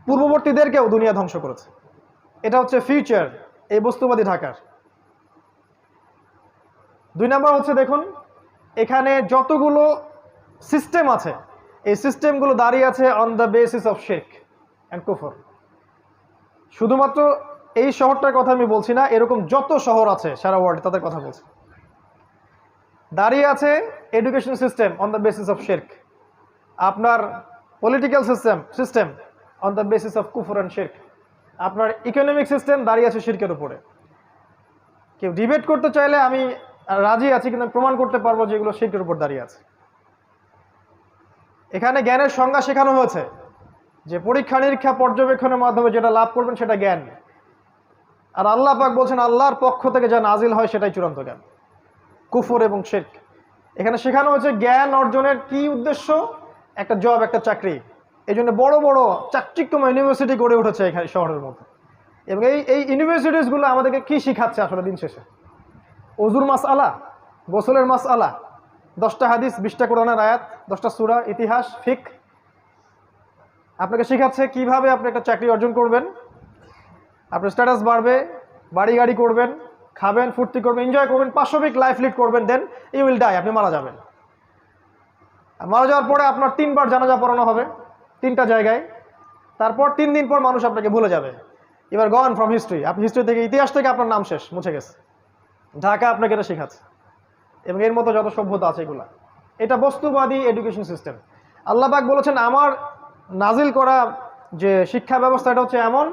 পূর্ববর্তীদেরকেও দুনিয়া ধ্বংস করেছে। এটা হচ্ছে ফিউচার এই বস্তুবাদী ঢাকার। 2 নম্বর হচ্ছে, দেখুন এখানে যতগুলো সিস্টেম আছে, এই সিস্টেমগুলো দাঁড়িয়ে আছে অন দ্য বেসিস অফ শিরক অ্যান্ড কুফর। শুধুমাত্র এই শহরটার কথা আমি বলছি না, এরকম যত শহর আছে সারা ওয়ার্ল্ডে তাদের কথা বলছি। দাঁড়িয়ে আছে education system on the basis of শিরক, আপনার political system on the basis of কুফর অ্যান্ড শিরক, আপনার ইকোনমিক সিস্টেম দাঁড়িয়ে আছে শিরকের উপরে। কেউ ডিবেট করতে চাইলে আমি রাজি আছি, কিন্তু প্রমাণ করতে পারবো যে এগুলো শিরকের উপর দাঁড়িয়ে আছে। এখানে জ্ঞানের সংজ্ঞা শেখানো হয়েছে, যে পরীক্ষা নিরীক্ষা পর্যবেক্ষণের মাধ্যমে যেটা লাভ করবেন সেটা জ্ঞান। আর আল্লাহ পাক বলছেন আল্লাহর পক্ষ থেকে যা নাজিল হয় সেটাই চূড়ান্ত জ্ঞান। কুফর এবং শিরক এখানে শেখানো হয়েছে। জ্ঞান অর্জনের কি উদ্দেশ্য? একটা জব, একটা চাকরি। এই জন্য বড় বড় চাকচিক্যময় ইউনিভার্সিটি গড়ে উঠেছে এখানে শহরের মধ্যে। এবং এই ইউনিভার্সিটিসগুলো আমাদেরকে কি শিখাচ্ছে আসলে দিন শেষে? ওজুর মাসআলা, গোসলের মাসআলা, 10টা হাদিস, 20টা কোরআনের আয়াত, 10টা সূরা, ইতিহাস, ফিকহ। আপনাকে শেখাচ্ছে কিভাবে আপনি একটা চাকরি অর্জন করবেন, আপনার স্ট্যাটাস বাড়বে, বাড়ি গাড়ি করবেন, খাবেন, ফুর্তি করবেন, এনজয় করবেন, পাশবিক লাইফ লিড করবেন, দেন ইউ উইল ডাই, আপনি মারা যাবেন। মারা যাওয়ার পরে আপনার 3 বার জানাজা পড়ানো হবে 3টা জায়গায়। তারপর 3 দিন পর মানুষ আপনাকে ভুলে যাবে। এবার গন ফ্রম হিস্ট্রি, আপনি হিস্ট্রি থেকে, ইতিহাস থেকে আপনার নাম শেষ, মুছে গেছে। ঢাকা আপনাকে এটা শেখাচ্ছে, এবং এর মতো যত সভ্যতা আছে এগুলা। এটা বস্তুবাদী এডুকেশন সিস্টেম। আল্লাহ পাক বলেছেন আমার নাজিল করা যে শিক্ষা ব্যবস্থা, এটা হচ্ছে এমন,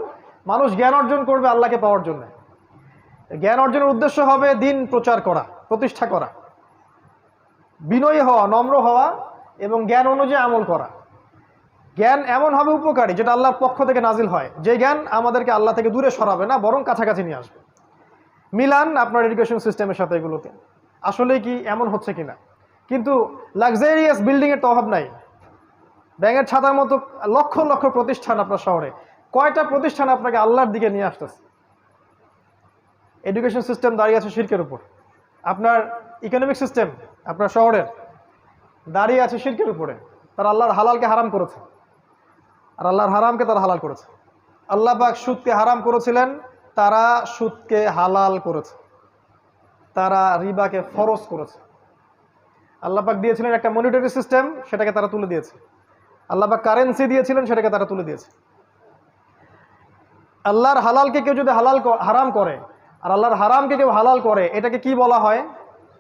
মানুষ জ্ঞান অর্জন করবে আল্লাহকে পাওয়ার জন্য। জ্ঞান অর্জনের উদ্দেশ্য হবে দিন প্রচার করা, প্রতিষ্ঠা করা, বিনয়ী হওয়া, নম্র হওয়া, এবং জ্ঞান অনুযায়ী আমল করা। জ্ঞান এমন হবে উপকারী, যেটা আল্লাহর পক্ষ থেকে নাজিল হয়, যে জ্ঞান আমাদেরকে আল্লাহ থেকে দূরে সরাবে না, বরং কাছাকাছি নিয়ে আসবে। মিলান আপনার এডুকেশন সিস্টেমের সাথে এগুলোকে, আসলে কি এমন হচ্ছে কিনা। কিন্তু লাক্সারিয়াস বিল্ডিংয়ের তো অভাব নাই। ব্যাঙের ছাতার মতো লক্ষ লক্ষ প্রতিষ্ঠান আপনার শহরে, কয়টা প্রতিষ্ঠান আপনাকে আল্লাহর দিকে নিয়ে আসতেছে? এডুকেশন সিস্টেম দাঁড়িয়ে আছে শিরকের উপর। আপনার ইকোনমিক সিস্টেম আপনার শহরের দাঁড়িয়ে আছে শিরকের উপরে। তারা আল্লাহর হালালকে হারাম করেছে, আর আল্লাহর হারামকে তারা হালাল করেছে। আল্লাহ পাক সুদকে হারাম করেছিলেন, তারা সুদকে হালাল করেছে। তারা রিবাকে ফরজ করেছে। আল্লাহ পাক দিয়েছিলেন একটা মনিটারি সিস্টেম, সেটাকে তারা তুলে দিয়েছে। আল্লাহ পাক কারেন্সি দিয়েছিলেন, সেটাকে তারা তুলে দিয়েছে। আল্লাহর হালালকে কেউ যদি হারাম করে, আর আল্লাহর হারামকে কেউ হালাল করে, এটাকে কি বলা হয়?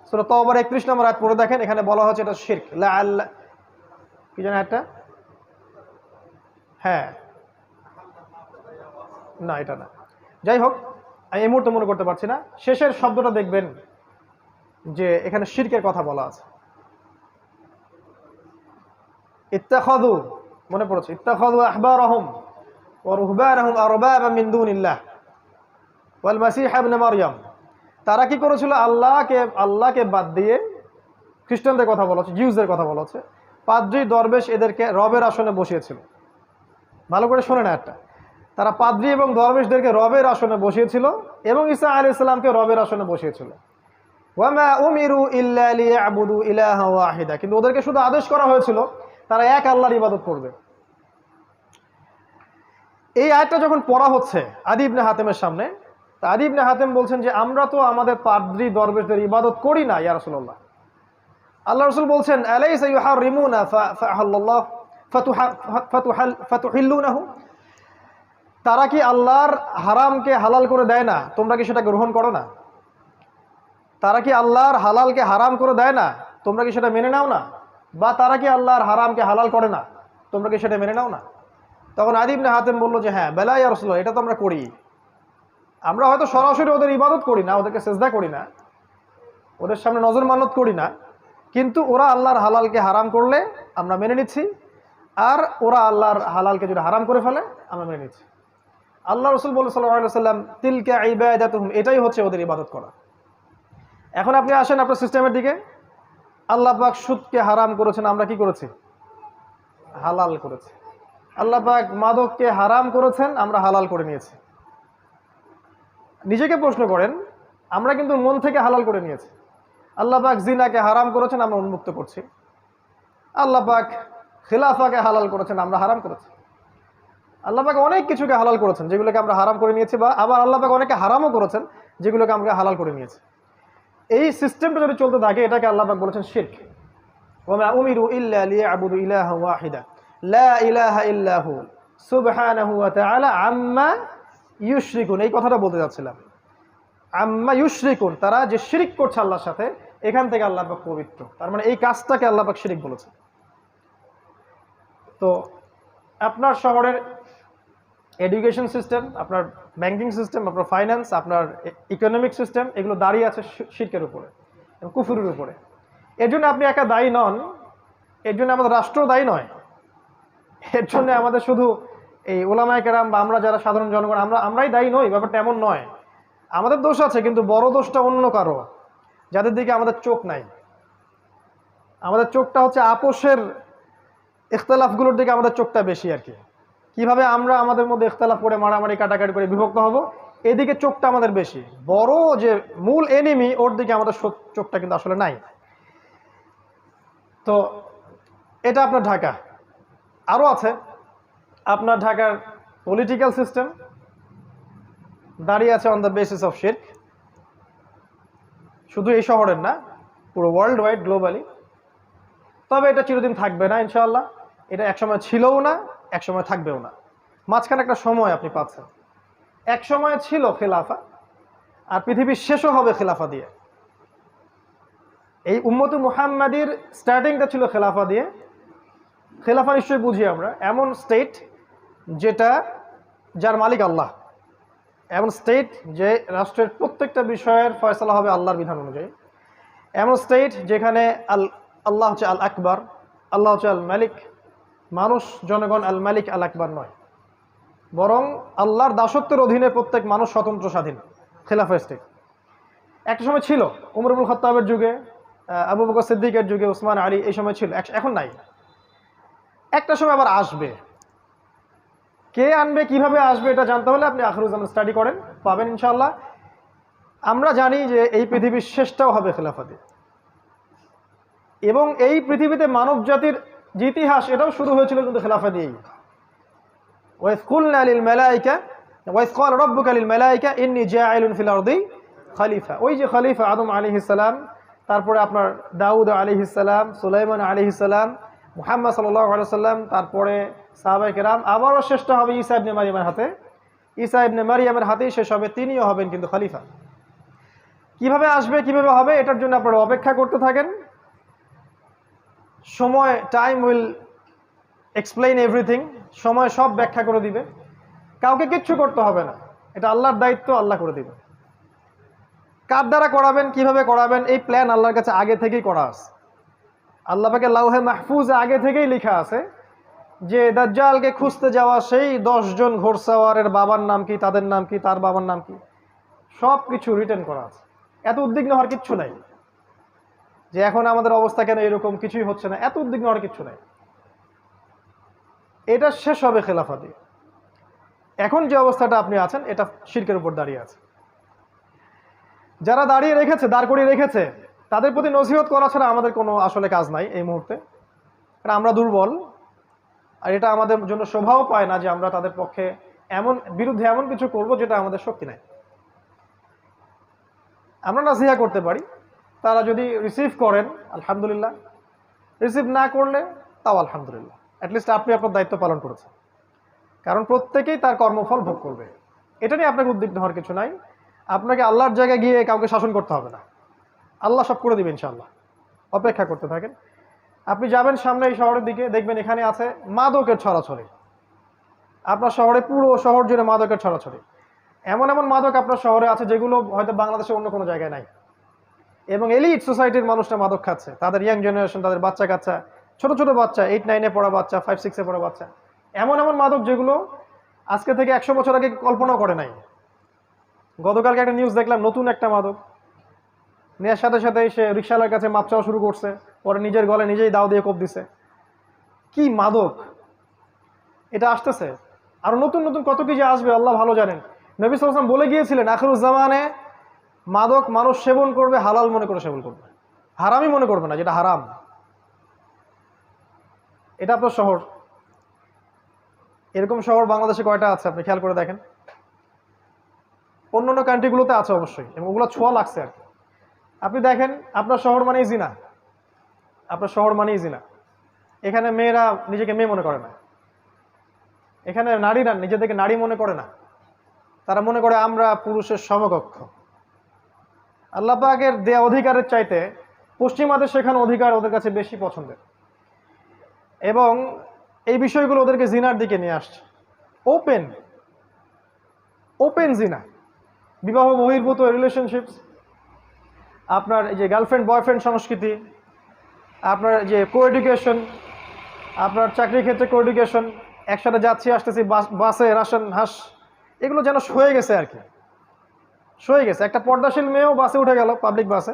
সূরা তাওবার 31 নম্বর আয়াত পড়ে দেখেন, এখানে বলা হচ্ছে এটা শিরক। কি জানেন একটা? হ্যাঁ, না এটা না, যাই হোক, আমি এই মুহূর্তে মনে করতে পারছি না। শেষের শব্দটা দেখবেন যে এখানে শিরকের কথা বলা আছে। ইত্তাখাযু, মনে পড়েছে, ইত্তাখাযু আহবারহুম ওয়া রুহবানহুম আরবাবা মিন দুনিল্লাহ ওয়াল মাসীহ ইবনে মারইয়াম। তারা কি করেছিল? আল্লাহকে বাদ দিয়ে, খ্রিস্টানদের কথা বলা হচ্ছে, জিউসদের কথা বলা হচ্ছে, পাদ্রী দরবেশ এদেরকে রবের আসনে বসিয়েছিল। ভালো করে শোনে না একটা, তারা পাদ্রী এবং দরবেশদেরকে রবের আসনে বসিয়েছিল, এবং ঈসা আলাইহিস সালামকে রবের আসনে বসিয়েছিল। ওয়ামা উমিরু ইল্লা লিয়াবুদু ইলাহা ওয়াহিদা, কিন্তু ওদেরকে শুধু আদেশ করা হয়েছিল তারা এক আল্লাহর ইবাদত করবে। এই আয়াতটা যখন পড়া হচ্ছে আদী ইবনে হাতেমের সামনে, তা আদী ইবনে হাতেম বলছেন যে আমরা তো আমাদের পাদ্রী দরবেশদের ইবাদত করি না ইয়া রাসূলুল্লাহ। আল্লাহ রাসূল বলছেন আলাইসা ইউহারিমুনা ফাআহাল্লাহ ফাতুহিল্লুনাহু, তারা কি আল্লাহর হারামকে হালাল করে দেয় না? তোমরা কি সেটা গ্রহণ করো না? তারা কি আল্লাহর হালালকে হারাম করে দেয় না? তোমরা কি সেটা মেনে নাও না? বা তারা কি আল্লাহর হারামকে হালাল করে না? তোমরা কি সেটা মেনে নাও না? তখন আদী ইবনে হাতেম বলল যে হ্যাঁ, বেলা ইয়া রাসূলুল্লাহ, এটা তো আমরা করি। আমরা হয়তো সরাসরি ওদের ইবাদত করি না, ওদেরকে সেজদা করি না, ওদের সামনে নজর মানত করি না, কিন্তু ওরা আল্লাহর হালালকে হারাম করলে আমরা মেনে নিচ্ছি, আর ওরা আল্লাহর হালালকে যদি হারাম করে ফেলে আমরা মেনে নিচ্ছি। আল্লাহ রাসূল বলেন সাল্লাল্লাহু আলাইহি ওয়াসাল্লাম, তিলকা ইবাদাতুহুম, এটাই হচ্ছে ওদের ইবাদত করা। এখন আপনি আসেন আপনার সিস্টেমের দিকে। আল্লাহ পাক সুদকে হারাম করেছেন, আমরা কি করেছি? হালাল করেছি। আল্লাহ পাক মাদককে হারাম করেছেন, আমরা হালাল করে নিয়েছি। নিজেকে প্রশ্ন করেন, আমরা কিন্তু মন থেকে হালাল করে নিয়েছি। আল্লাহ পাক জিনাকে হারাম করেছেন, আমরা উন্মুক্ত করছি। আল্লাহ পাক খিলাফাকে হালাল করেছেন, আমরা হারাম করেছি। আল্লাহ পাক অনেক কিছুকে হালাল করেছেন যেগুলোকে আমরা হারাম করে নিয়েছি, বা আবার আল্লাহ পাক অনেকে হারামও করেছেন যেগুলোকে আমরা হালাল করে নিয়েছি। এই সিস্টেমটা যদি চলতে থাকে, এটাকে আল্লাহ পাক বলেছেন শিরক। ওয়া মা উমিরু ইল্লা লিয়াবুদু ইলাহান ওয়াহিদা লা ইলাহা ইল্লা হু সুবহানাহু ওয়া তাআলা আম্মা ইউশরিকুন। এই কথাটা বলতে যাচ্ছিলাম, আম্মা ইউশরিকুন, তারা যে শিরক করছে আল্লাহর সাথে, এখান থেকে আল্লাহ পাক পবিত্র। তার মানে এই কাজটাকে আল্লাহ পাক শিরক বলেছেন। তো আপনার শহরের এডুকেশন সিস্টেম, আপনার ব্যাংকিং সিস্টেম, আপনার ফাইন্যান্স, আপনার ইকোনমিক সিস্টেম, এগুলো দাঁড়িয়ে আছে শিরকের উপরে, কুফরের উপরে। এর জন্য আপনি একা দায়ী নন, এর জন্য আমাদের রাষ্ট্র দায়ী নয়, এর জন্য আমাদের শুধু এই ওলামায়ে কেরাম বা আমরা যারা সাধারণ জনগণ আমরাই দায়ী নই, ব্যাপারটা এমন নয়। আমাদের দোষ আছে, কিন্তু বড় দোষটা অন্য কারো, যাদের দিকে আমাদের চোখ নাই। আমাদের চোখটা হচ্ছে আপোষের ইখতলাফগুলোর দিকে আমাদের চোখটা বেশি আর কি। কিভাবে আমরা আমাদের মধ্যে ইখতলাফ করে মারামারি কাটাকাটি করে বিভক্ত হব, এদিকে চোখটা আমাদের বেশি। বড় যে মূল এনিমি, ওর দিকে আমাদের চোখটা কিন্তু আসলে নাই। তো এটা আপনার ঢাকা। আরও আছে আপনার ঢাকার পলিটিক্যাল সিস্টেম, দাঁড়িয়ে আছে অন দ্য বেসিস অফ শিরক। শুধু এই শহরের না, পুরো ওয়ার্ল্ড ওয়াইড, গ্লোবালি। তবে এটা চিরদিন থাকবে না ইনশাআল্লাহ। এটা একসময় ছিলও না, একসময় থাকবেও না। মাঝখানে একটা সময় আপনি পাচ্ছেন। এক সময় ছিল খেলাফা, আর পৃথিবীর শেষও হবে খেলাফা দিয়ে। এই উম্মতে মুহাম্মাদির স্টার্টিংটা ছিল খেলাফা দিয়ে। খেলাফা নিশ্চয়ই বুঝি আমরা, এমন স্টেট যেটা, যার মালিক আল্লাহ, এমন স্টেট যে রাষ্ট্রের প্রত্যেকটা বিষয়ের ফয়সালা হবে আল্লাহর বিধান অনুযায়ী, এমন স্টেট যেখানে আল্লাহ হচ্ছে আল আকবর, আল্লাহ হচ্ছে আল মালিক, মানুষ জনগণ আল মালিক আল আকবর নয়, বরং আল্লাহর দাসত্বের অধীনে প্রত্যেক মানুষ স্বতন্ত্র স্বাধীন। খেলাফা স্টেট একটা সময় ছিল, উমর ইবনুল খাত্তাবের যুগে, আবু বকর সিদ্দিকের যুগে, উসমান আলী, এই সময় ছিল, এখন নাই। একটা সময় আবার আসবে। কে আনবে, কিভাবে আসবে, এটা জানতে হলে আপনি আখিরুজ্জামান স্টাডি করেন, পাবেন ইনশাআল্লাহ। আমরা জানি যে এই পৃথিবীর শেষটাও হবে খেলাফা দিয়ে, এবং এই পৃথিবীতে মানব জাতির যে ইতিহাস, এটাও শুরু হয়েছিল কিন্তু খেলাফা দিয়েই। ওয়াইজ কুলনা লিল মালাইকা ওয়াইজ ক্বাল রাব্বুকা লিল মালাইকা ইন্নী জাইলুন ফিল আরদি খলিফা। ওই যে খলিফা আদম আলাইহিস সালাম, তারপরে আপনার দাউদ আলাইহিস সালাম, সুলাইমান আলাইহিস সালাম, মুহাম্মদ সাল্লাল্লাহু আলাইহি ওয়াসাল্লাম, তারপরে সাহাবায়ে কেরাম, আবারও শেষটা হবে ঈসা ইবনে মারইয়ামের হাতে। ঈসা ইবনে মারইয়ামের হাতেই শেষ হবে, তিনিও হবেন কিন্তু খলিফা। কিভাবে আসবে, কিভাবে হবে, এটার জন্য আপনারা অপেক্ষা করতে থাকেন। সময়, টাইম উইল এক্সপ্লেইন এভরিথিং। সময় সব ব্যাখ্যা করে দিবে, কাউকে কিচ্ছু করতে হবে না, এটা আল্লাহর দায়িত্ব, আল্লাহ করে দিবে। কার দ্বারা করাবেন, কিভাবে করাবেন, এই প্ল্যান আল্লাহর কাছে আগে থেকেই করা আছে। আল্লাহ পাকের লাউহে মাহফুজে আগে থেকেই লেখা আছে যে দাজ্জালকে খুঁজতে যাওয়া সেই 10 জন ঘোড়সাওয়ারের বাবার নাম কি, তাদের নাম কি, তার বাবার নাম কি, সব কিছু রিটেন করা আছে। এত উদ্বিগ্ন হওয়ার কিচ্ছু নাই যে এখন আমাদের অবস্থা কেন এরকম, কিছুই হচ্ছে না, এত উদ্বিগ্ন হওয়ার কিচ্ছু নাই। এটা শেষ হবে খেলাফা দিয়ে। এখন যে অবস্থাটা আপনি আছেন, এটা শিরকের উপর দাঁড়িয়ে আছে। যারা দাঁড়িয়ে রেখেছে, দাঁড় করিয়ে রেখেছে, তাদের প্রতি নসিহত করা ছাড়া আমাদের কোনো আসলে কাজ নাই এই মুহূর্তে। কারণ আমরা দুর্বল, আর এটা আমাদের জন্য শোভাও পায় না যে আমরা তাদের পক্ষে বিরুদ্ধে এমন কিছু করব যেটা আমাদের শক্তি নাই। আমরা নাসিহা করতে পারি, তারা যদি রিসিভ করেন আলহামদুলিল্লাহ, রিসিভ না করলে তাও আলহামদুলিল্লাহ, অ্যাটলিস্ট আপনি আপনার দায়িত্ব পালন করেছেন। কারণ প্রত্যেকেই তার কর্মফল ভোগ করবে, এটা নিয়ে আপনাকে উদ্বিগ্ন হওয়ার কিছু নাই। আপনাকে আল্লাহর জায়গায় গিয়ে কাউকে শাসন করতে হবে না। আল্লাহ সব করে দিবেন ইনশাআল্লাহ, অপেক্ষা করতে থাকেন। আপনি যাবেন সামনে এই শহরের দিকে, দেখবেন এখানে আছে মাদকের ছড়াছড়ি। আপনার শহরে পুরো শহর জুড়ে মাদকের ছড়াছড়ি। এমন এমন মাদক আপনার শহরে আছে যেগুলো হয়তো বাংলাদেশে অন্য কোনো জায়গায় নাই। এবং এলিট সোসাইটির মানুষরা মাদক খাচ্ছে, তাদের ইয়াং জেনারেশন, তাদের বাচ্চা কাচ্চা, ছোট ছোট বাচ্চা, 8-9-এ পড়া বাচ্চা, 5-6-এ পড়া বাচ্চা। এমন এমন মাদক যেগুলো আজকে থেকে 100 বছর আগে কল্পনাও করে নাই। গতকালকে একটা নিউজ দেখলাম, নতুন একটা মাদক নেওয়ার সাথে সাথে সে রিক্সাওয়ালার কাছে মাপ চাওয়া শুরু করছে, পরে নিজের গলে নিজেই দাও দিয়ে কোপ দিছে। কি মাদক এটা আসতেছে! আরো নতুন নতুন কত কিছু আসবে আল্লাহ ভালো জানেন। নবী সাল্লাল্লাহু আলাইহি ওয়াসাল্লাম বলে গিয়েছিলেন, আখিরুজ্জামানে মাদক মানুষ সেবন করবে, হালাল মনে করে সেবন করবে, হারামই মনে করবে না, যেটা হারাম। এটা আপনার শহর। এরকম শহর বাংলাদেশে কয়টা আছে আপনি খেয়াল করে দেখেন। অন্যান্য কান্ট্রিগুলোতে আছে অবশ্যই, এবং ওগুলো ছোঁয়া লাগছে আর কি। আপনি দেখেন আপনার শহর মানেই জিনা, আপনার শহর মানেই জিনা। এখানে মেয়েরা নিজেকে মেয়ে মনে করে না, এখানে নারীরা নিজেদেরকে নারী মনে করে না, তারা মনে করে আমরা পুরুষের সমকক্ষ। আল্লাহ পাকের দেয়া অধিকারের চাইতে পশ্চিমাদের শেখানো অধিকার ওদের কাছে বেশি পছন্দের, এবং এই বিষয়গুলো ওদেরকে জিনার দিকে নিয়ে আসছে। ওপেন ওপেন জিনা, বিবাহ বহির্ভূত রিলেশনশিপস, আপনার এই যে গার্লফ্রেন্ড বয়ফ্রেন্ড সংস্কৃতি, আপনার যে কো এডুকেশন, আপনার চাকরির ক্ষেত্রে কো এডুকেশন, একসাথে যাচ্ছি আসতেছি বাসে রাশন হাঁস, এগুলো যেন সয়ে গেছে আর কি, সয়ে গেছে। একটা পর্দাশীল মেয়েও বাসে উঠে গেল, পাবলিক বাসে,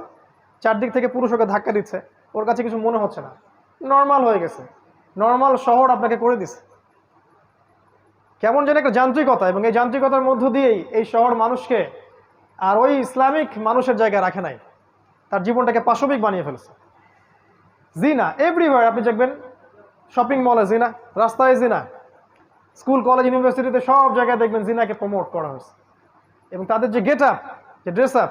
চারদিক থেকে পুরুষ ওকে ধাক্কা দিচ্ছে, ওর কাছে কিছু মনে হচ্ছে না, নর্মাল হয়ে গেছে। নর্মাল শহর আপনাকে করে দিছে কেমন যেন একটা যান্ত্রিকতা, এবং এই যান্ত্রিকতার মধ্য দিয়েই এই শহর মানুষকে আর ওই ইসলামিক মানুষের জায়গায় রাখে নাই, তার জীবনটাকে পাশবিক বানিয়ে ফেলেছে। জিনা এভরিওয়্যার, আপনি দেখবেন শপিং মলে জিনা, রাস্তায় জিনা, স্কুল কলেজ ইউনিভার্সিটিতে সব জায়গায় দেখবেন জিনাকে প্রমোট করা হয়েছে। এবং তাদের যে গেট আপ, যে ড্রেস আপ,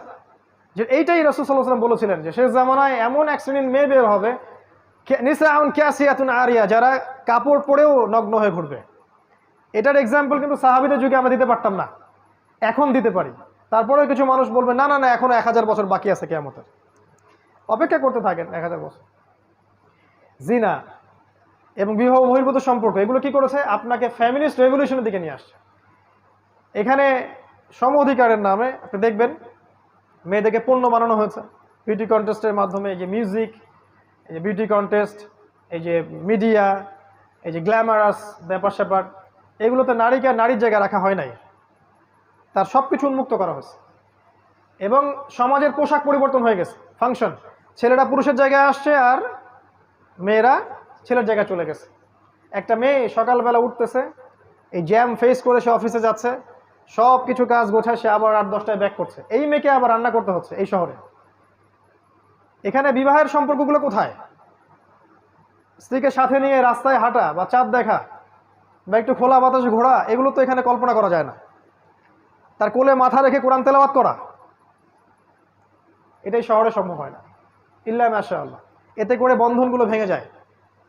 যে এইটাই রাসূল সাল্লাল্লাহু আলাইহি ওয়াসাল্লাম বলেছিলেন যে শেষ জামানায় এমন এক শ্রেণীর মেয়ে বের হবে, নিসাউন কাসিয়াতুন আরিয়া, যারা কাপড় পরেও নগ্ন হয়ে ঘুরবে। এটার এক্সাম্পল কিন্তু সাহাবীদের যুগে আমরা দিতে পারতাম না, এখন দিতে পারি। তারপরেও কিছু মানুষ বলবে না না না, এখনো 1000 বছর বাকি আছে কিয়ামতের, অপেক্ষা করতে থাকেন 1000 বছর। জিনা এবং বিবাহ বহির্ভূত সম্পর্ক, এগুলো কি করেছে? আপনাকে ফ্যামিলিস্ট রেভলিউশনের দিকে নিয়ে আসছে। এখানে সম অধিকারের নামে আপনি দেখবেন মেয়েদেরকে পণ্য বানানো হয়েছে বিউটি কন্টেস্টের মাধ্যমে। এই যে মিউজিক, এই যে বিউটি কন্টেস্ট, এই যে মিডিয়া, এই যে গ্ল্যামারাস ব্যাপার স্যাপার, এগুলোতে নারীকে আর নারীর জায়গায় রাখা হয় নাই, তার সব কিছু উন্মুক্ত করা হয়েছে। এবং সমাজের পোশাক পরিবর্তন হয়ে গেছে, ফাংশন, ছেলেরা পুরুষের জায়গায় আসছে আর মেয়েরা ছেলের জায়গায় চলে গেছে। একটা মেয়ে সকালবেলা উঠতেছে, এই জ্যাম ফেস করে সে অফিসে যাচ্ছে, সব কিছু কাজ গোছায়, সে আবার 8-10টায় ব্যাক করছে। এই মেয়েকে আবার রান্না করতে হচ্ছে এই শহরে। এখানে বিবাহের সম্পর্কগুলো কোথায়? স্ত্রীকে সাথে নিয়ে রাস্তায় হাঁটা বা চাঁদ দেখা বা একটু খোলা বাতাসে ঘোরা, এগুলো তো এখানে কল্পনা করা যায় না। তার কোলে মাথা রেখে কোরআন তেলাওয়াত করা, এটাই শহরে সম্ভব হয় না, ইল্লা মাশাআল্লাহ। এতে করে বন্ধনগুলো ভেঙে যায়,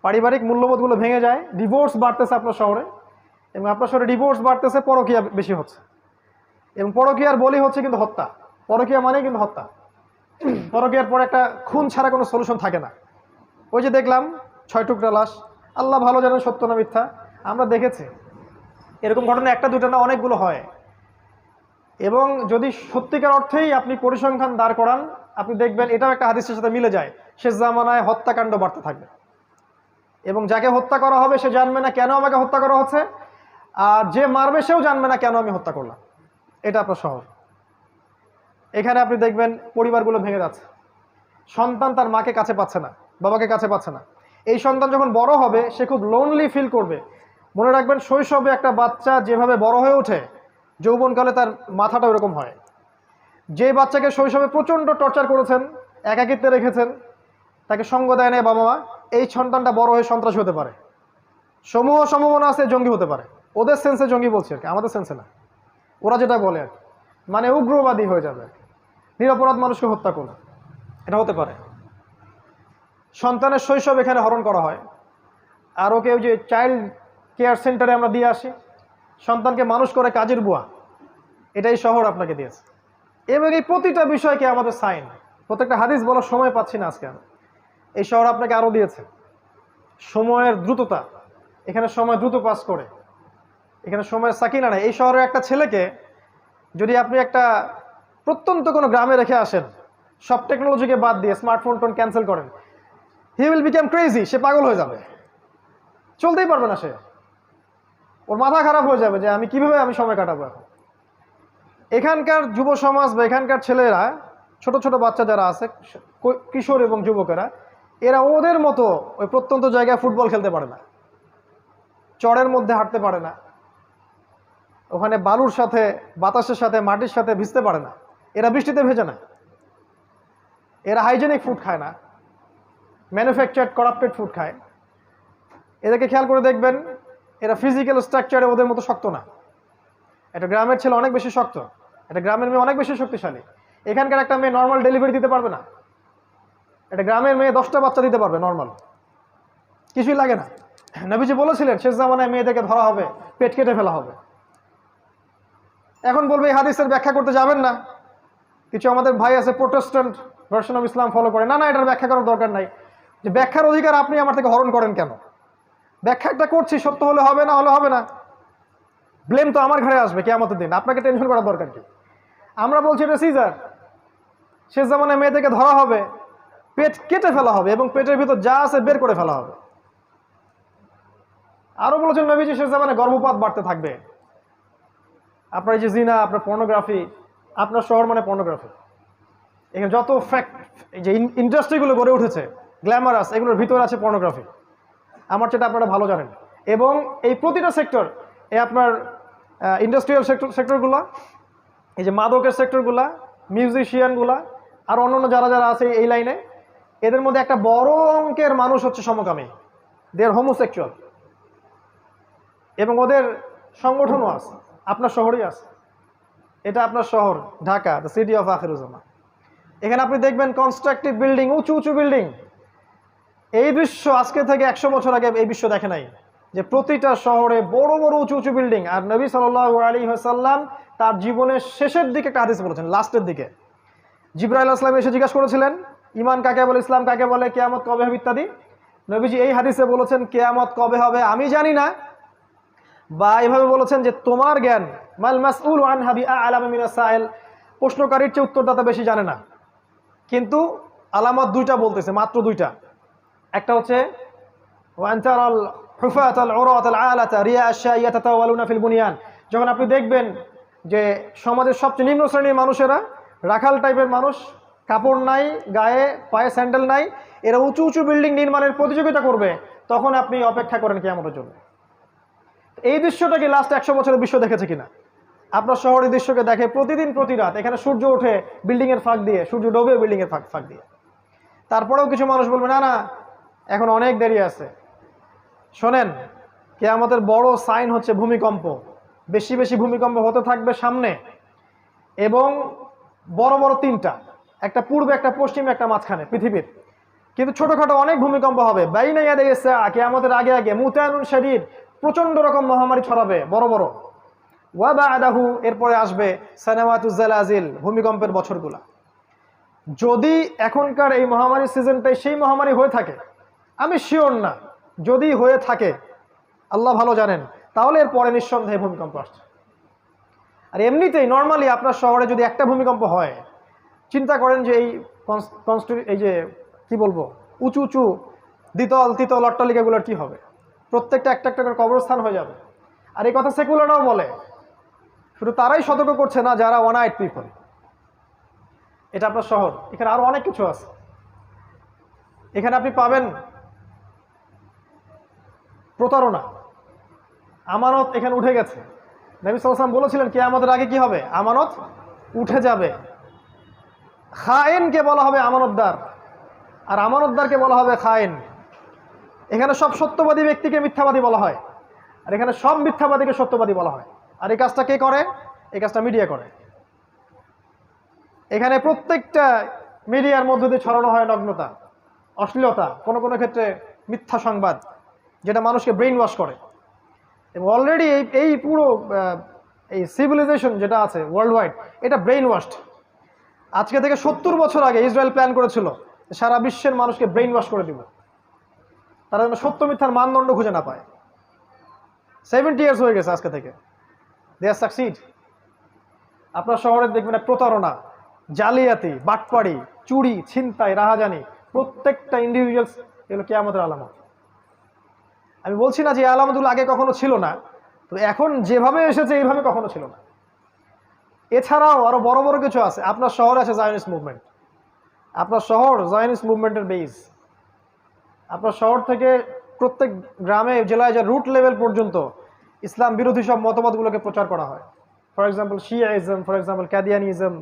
পারিবারিক মূল্যবোধগুলো ভেঙে যায়, ডিভোর্স বাড়তেছে আপনার শহরে, এবং আপনার শহরে ডিভোর্স বাড়তেছে, পরকীয়া বেশি হচ্ছে, এবং পরকীয়ার বলি হচ্ছে কিন্তু হত্যা। পরকীয়া মানে কিন্তু হত্যা। পরকীয়ার পর একটা খুন ছাড়া কোনো সলিউশন থাকে না। ওই যে দেখলাম 6 টুকরা লাশ, আল্লাহ ভালো জানেন সত্য না মিথ্যা, আমরা দেখেছি এরকম ঘটনা একটা দুটো না, অনেকগুলো হয়। এবং যদি সত্যিকার অর্থেই আপনি পরিসংখ্যান দাঁড় করান, আপনি দেখবেন এটাও একটা হাদিসের সাথে মিলে যায়, শেষ জামানায় হত্যাকাণ্ড বাড়তে থাকবে, এবং যাকে হত্যা করা হবে সে জানবে না কেন আমাকে হত্যা করা হচ্ছে, আর যে মারবে সেও জানবে না কেন আমি হত্যা করলাম। এটা আপনার শহর। এখানে আপনি দেখবেন পরিবারগুলো ভেঙে যাচ্ছে, সন্তান তার মাকে কাছে পাচ্ছে না, বাবাকে কাছে পাচ্ছে না। এই সন্তান যখন বড় হবে সে খুব লোনলি ফিল করবে। মনে রাখবেন শৈশবে একটা বাচ্চা যেভাবে বড় হয়ে ওঠে, যৌবনকালে তার মাথাটা ওরকম হয়। যে বাচ্চাকে শৈশবে প্রচণ্ড টর্চার করেছেন, একাকিত্বে রেখেছেন, তাকে সঙ্গ দেয় না বাবা মা, এই সন্তানটা বড় হয়ে সন্ত্রাসী হতে পারে, সমূহ সম্ভাবনা আছে জঙ্গি হতে পারে। ওদের সেন্সে জঙ্গি বলছি আর কি, আমাদের সেন্সে না, ওরা যেটা বলে আর কি, মানে উগ্রবাদী হয়ে যাবে, নিরপরাধ মানুষকে হত্যা করবে, এটা হতে পারে। সন্তানের শৈশব এখানে হরণ করা হয়, আর ওকে ওই যে চাইল্ড কেয়ার সেন্টারে আমরা দিয়ে আসি, সন্তানকে মানুষ করে কাজের বুয়া, এটাই শহর আপনাকে দিয়েছে। এবং এই প্রতিটা বিষয়কে আমাদের সাইন, প্রত্যেকটা হাদিস বলার সময় পাচ্ছি না আজকে। এই শহর আপনাকে আরো দিয়েছে সময়ের দ্রুততা, এখানে সময় দ্রুত পাস করে, এখানে সময়ের সাকিনা নেই। এই শহরের একটা ছেলেকে যদি আপনি একটা প্রত্যন্ত কোনো গ্রামে রেখে আসেন, সব টেকনোলজিকে বাদ দিয়ে স্মার্টফোন টোন ক্যান্সেল করেন, হি উইল বিকাম ক্রেজি, সে পাগল হয়ে যাবে, চলতেই পারবে না সে, ওর মাথা খারাপ হয়ে যাবে যে আমি কিভাবে সময় কাটাবো এখন। এখানকার যুব সমাজ বা এখানকার ছেলেরা, ছোট ছোট বাচ্চা যারা আছে, কিশোর এবং যুবকেরা, এরা ওদের মতো ওই প্রত্যন্ত জায়গায় ফুটবল খেলতে পারে না, চড়ের মধ্যে হাঁটতে পারে না, ওখানে বালুর সাথে, বাতাসের সাথে, মাটির সাথে ভিজতে পারে না, এরা বৃষ্টিতে ভেজে না, এরা হাইজেনিক ফুড খায় না, ম্যানুফ্যাকচার্ড করাপ্টেড ফুড খায়। এদেরকে খেয়াল করে দেখবেন, এরা ফিজিক্যাল স্ট্রাকচারে ওদের মতো শক্ত না। একটা গ্রামের ছেলে অনেক বেশি শক্ত, একটা গ্রামের মেয়ে অনেক বেশি শক্তিশালী। এখানকার একটা মেয়ে নর্মাল ডেলিভারি দিতে পারবে না, একটা গ্রামের মেয়ে 10টা বাচ্চা দিতে পারবে নর্মাল, কিছুই লাগে না। নবীজি বলেছিলেন শেষ জামানায় মেয়েদেরকে ধরা হবে, পেট কেটে ফেলা হবে। এখন বলবে এই হাদিসের ব্যাখ্যা করতে যাবেন না, কিছু আমাদের ভাই আছে Protestant version of Islam follow করে, না না এটার ব্যাখ্যা করার দরকার নাই। যে ব্যাখ্যার অধিকার আপনি আমার থেকে হরণ করেন কেন? ব্যাখ্যাটা করছি, সত্য হলে হবে, না হলে হবে না, ব্লেম তো আমার ঘরে আসবে কিয়ামতের দিন, আপনাকে টেনশন করার দরকার কি? আমরা বলছি এটা সিজার, শেষ জামানায় মেয়েদেরকে ধরা হবে, পেট কেটে ফেলা হবে এবং পেটের ভিতর যা আছে বের করে ফেলা হবে। আরো বলেছেন নবীজি শেষ জামানায় গর্ভপাত বাড়তে থাকবে। আপনার এই যে জিনা, আপনার পর্নোগ্রাফি, আপনার শহর মানে পর্নোগ্রাফি, এখানে যত ফ্যাক্ট, এই যে ইন্ডাস্ট্রিগুলো গড়ে উঠেছে গ্ল্যামারাস, এগুলোর ভিতরে আছে পর্নোগ্রাফি, আমার যেটা আপনারা ভালো জানেন। এবং এই প্রতিটা সেক্টর, এই আপনার ইন্ডাস্ট্রিয়াল সেক্টরগুলো, এই যে মাদকের সেক্টরগুলা, মিউজিশিয়ানগুলা, আর অন্যান্য যারা যারা আছে এই লাইনে, এদের মধ্যে একটা বড় অঙ্কের মানুষ হচ্ছে সমকামী, দে আর হোমোসেক্সুয়াল, এবং ওদের সংগঠনও আছে, আপনার শহরেই আছে। এটা আপনার শহর Dhaka, the city of Akhiruzzaman. এখানে আপনি দেখবেন কনস্ট্রাকটিভ বিল্ডিং, উঁচু উঁচু বিল্ডিং। এই দৃশ্য আজকে থেকে 100 বছর আগে এই বিশ্ব দেখে নাই, যে প্রতিটা শহরে বড় বড় উঁচু উঁচু বিল্ডিং। আর নবী সাল্লাল্লাহু আলাইহি ওয়াসাল্লাম তার জীবনের শেষের দিকে একটা হাদিস বলেছেন, লাস্টের দিকে জিবরাইল আলাইহিস সালাম এসে জিজ্ঞাসা করেছিলেন ইমান কাকে বলে, ইসলাম কাকে বলে, কিয়ামত কবে হবে ইত্যাদি। নবীজি এই হাদিসে বলেছেন কিয়ামত কবে হবে আমি জানি না, বা এভাবে বলেছেন যে তোমার জ্ঞান, মাল মাসউল আনহা বিআলাম মিনাস সাইল, প্রশ্নকারীর চেয়ে উত্তরদাতা বেশি জানে না। কিন্তু আলামত দুইটা বলতেছে, মাত্র দুইটা। একটা হচ্ছে ওয়ান্তারাল হুফাতাল উরাতাল আলাতা রিয়া আশ-শাইয়া তাতাওয়ালুনা ফিল বুনিয়ান, যখন আপনি দেখবেন যে সমাজের সবচেয়ে নিম্ন শ্রেণীর মানুষেরা, রাখাল টাইপের মানুষ, কাপড় নাই গায়ে, পায়ে স্যান্ডেল নাই, এরা উঁচু উঁচু বিল্ডিং নির্মাণের প্রতিযোগিতা করবে, তখন আপনি অপেক্ষা করেন কিয়ামতের জন্য। এই দৃশ্যটা কি লাস্ট 100 বছরের বিশ্ব দেখেছে কিনা? আপনার শহরের দৃশ্যকে দেখে প্রতিদিন প্রতি রাত, এখানে সূর্য ওঠে বিল্ডিং এর ফাঁক দিয়ে, সূর্য ডোবে বিল্ডিং এর ফাঁক দিয়ে। তারপরেও কিছু মানুষ বলবে না না এখন অনেক দেরি আছে। শোনেন, কিয়ামতের বড় সাইন হচ্ছে ভূমিকম্প, বেশি বেশি ভূমিকম্প হতে থাকবে সামনে, এবং বড় বড় তিনটা, একটা পূর্বে, একটা পশ্চিমে, একটা মাঝখানে পৃথিবীর। কিন্তু ছোটখাটো অনেক ভূমিকম্প হবে। বাইনা ইয়াদে ইসসাআ, কিয়ামতের আগে আগে মুতানুন শাদীদ, প্রচন্ড রকম মহামারী ছড়াবে বড় বড়। ওয়া বা'দাহু, এরপরে আসবে সানাওয়াতুজ জালাজিল, ভূমিকম্পের বছরগুলা। যদি এখনকার এই মহামারীর সিজনটাই সেই মহামারী হয়ে থাকে, আমি শিওর না, যদি হয়ে থাকে আল্লাহ ভালো জানেন, তাহলে এরপরে নিঃসন্দেহে ভূমিকম্প আসছে। আর এমনিতেই নর্মালি আপনার শহরে যদি একটা ভূমিকম্প হয়, চিন্তা করেন যে এই যে কি বলবো, উঁচু উঁচু দ্বিতল তৃতীয় অট্টালিকাগুলোর কি হবে? প্রত্যেকটা একটা একটা করে কবরস্থান হয়ে যাবে। আর এই কথা সেকুলাররাও বলে, শুধু তারাই সতর্ক করছে না যারা ওয়ান আইড পিপল। এটা আপনার শহর, এখানে আরো অনেক কিছু আছে। এখানে আপনি পাবেন প্রতারণা, আমানত এখানে উঠে গেছে। নবী সাল্লাল্লাহু আলাইহি ওয়াসাল্লাম বলেছিলেন কিয়ামতের আগে কি হবে? আমানত উঠে যাবে। খায়েনকে বলা হবে আমানতদার, আর আমানতদারকে বলা হবে খায়েন। এখানে সব সত্যবাদী ব্যক্তিকে মিথ্যাবাদী বলা হয়, আর এখানে সব মিথ্যাবাদীকে সত্যবাদী বলা হয়। আর এই কাজটা কে করে? এই কাজটা মিডিয়া করে। এখানে প্রত্যেকটা মিডিয়ার মধ্য দিয়ে ছড়ানো হয় নগ্নতা, অশ্লীলতা, কোনো কোনো ক্ষেত্রে মিথ্যা সংবাদ, যেটা মানুষকে ব্রেইন ওয়াশ করে। এবং অলরেডি এই পুরো এই সিভিলাইজেশন যেটা আছে ওয়ার্ল্ড ওয়াইড, এটা ব্রেইন ওয়াশড। আজকে থেকে 70 বছর আগে ইসরায়েল প্ল্যান করেছিল সারা বিশ্বের মানুষকে ব্রেইন ওয়াশ করে দিব, তারা যেন সত্য মিথ্যার মানদণ্ড খুঁজে না পায়। 70 ইয়ার্স হয়ে গেছে আজকে থেকে, দে আর সাকসিড। আপনার শহরে দেখবেন প্রতারণা, জালিয়াতি, বাটপাড়ি, চুরি, ছিনতাই, রাহাজানি, প্রত্যেকটা ইন্ডিভিজুয়ালস, এগুলো কিয়ামতের আলামত। আমি বলছি না যে আলামতগুলো আগে কখনো ছিল না, তো এখন যেভাবে এসেছে এইভাবে কখনো ছিল না। এছাড়াও আরো বড় বড় কিছু আছে। আপনার শহরে আছে জায়নিস্ট মুভমেন্ট, আপনার শহর জায়নিস্ট মুভমেন্টের বেস। আপনার শহর থেকে প্রত্যেক গ্রামে জেলায় যে রুট লেভেল পর্যন্ত ইসলাম বিরোধী সব মতবাদগুলোকে প্রচার করা হয়। For example Shiaism, for example Qadianism,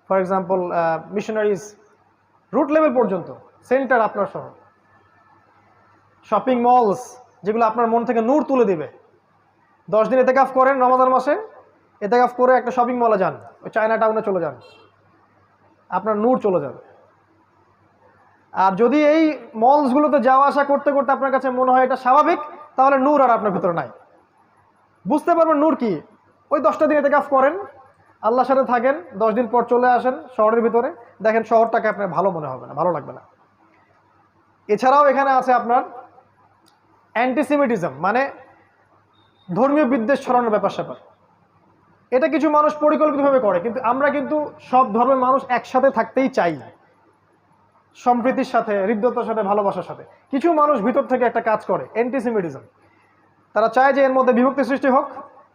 for example missionaries, root level পর্যন্ত সেন্টার আপনার শহর। শপিং মলস যেগুলো আপনার মন থেকে নূর তুলে দিবে। 10 দিন এতেকাফ করেন রমাদান মাসে, এতেকাফ করে একটা শপিং মলে যান, ওই চায়না টাউনে চলে যান, আপনার নূর চলে যাবে। আর যদি এই মলসগুলোতে যাওয়া আসা করতে করতে আপনার কাছে মনে হয় এটা স্বাভাবিক, তাহলে নূর আর আপনার ভিতরে নাই। বুঝতে পারবেন নূর কি, ওই 10টা দিন এতেকাফ করেন, আল্লাহর সাথে থাকেন, 10 দিন পর চলে আসেন শহরের ভিতরে, দেখেন শহরটাকে আপনার ভালো মনে হবে না, ভালো লাগবে না। এছাড়াও এখানে আছে আপনার অ্যান্টিসেমিটিজম, মানে ধর্মীয় বিদ্বেষ ছড়ানোর ব্যাপার স্যাপার। এটা কিছু মানুষ পরিকল্পিতভাবে করে, কিন্তু আমরা কিন্তু সব ধর্মের মানুষ একসাথে থাকতেই চাই, সম্প্রীতির সাথে, হৃদ্যতার সাথে, ভালোবাসার সাথে। কিছু মানুষ ভিতর থেকে একটা কাজ করে অ্যান্টিসেমিটিজম, তারা চায় যে এর মধ্যে বিভক্তি সৃষ্টি হোক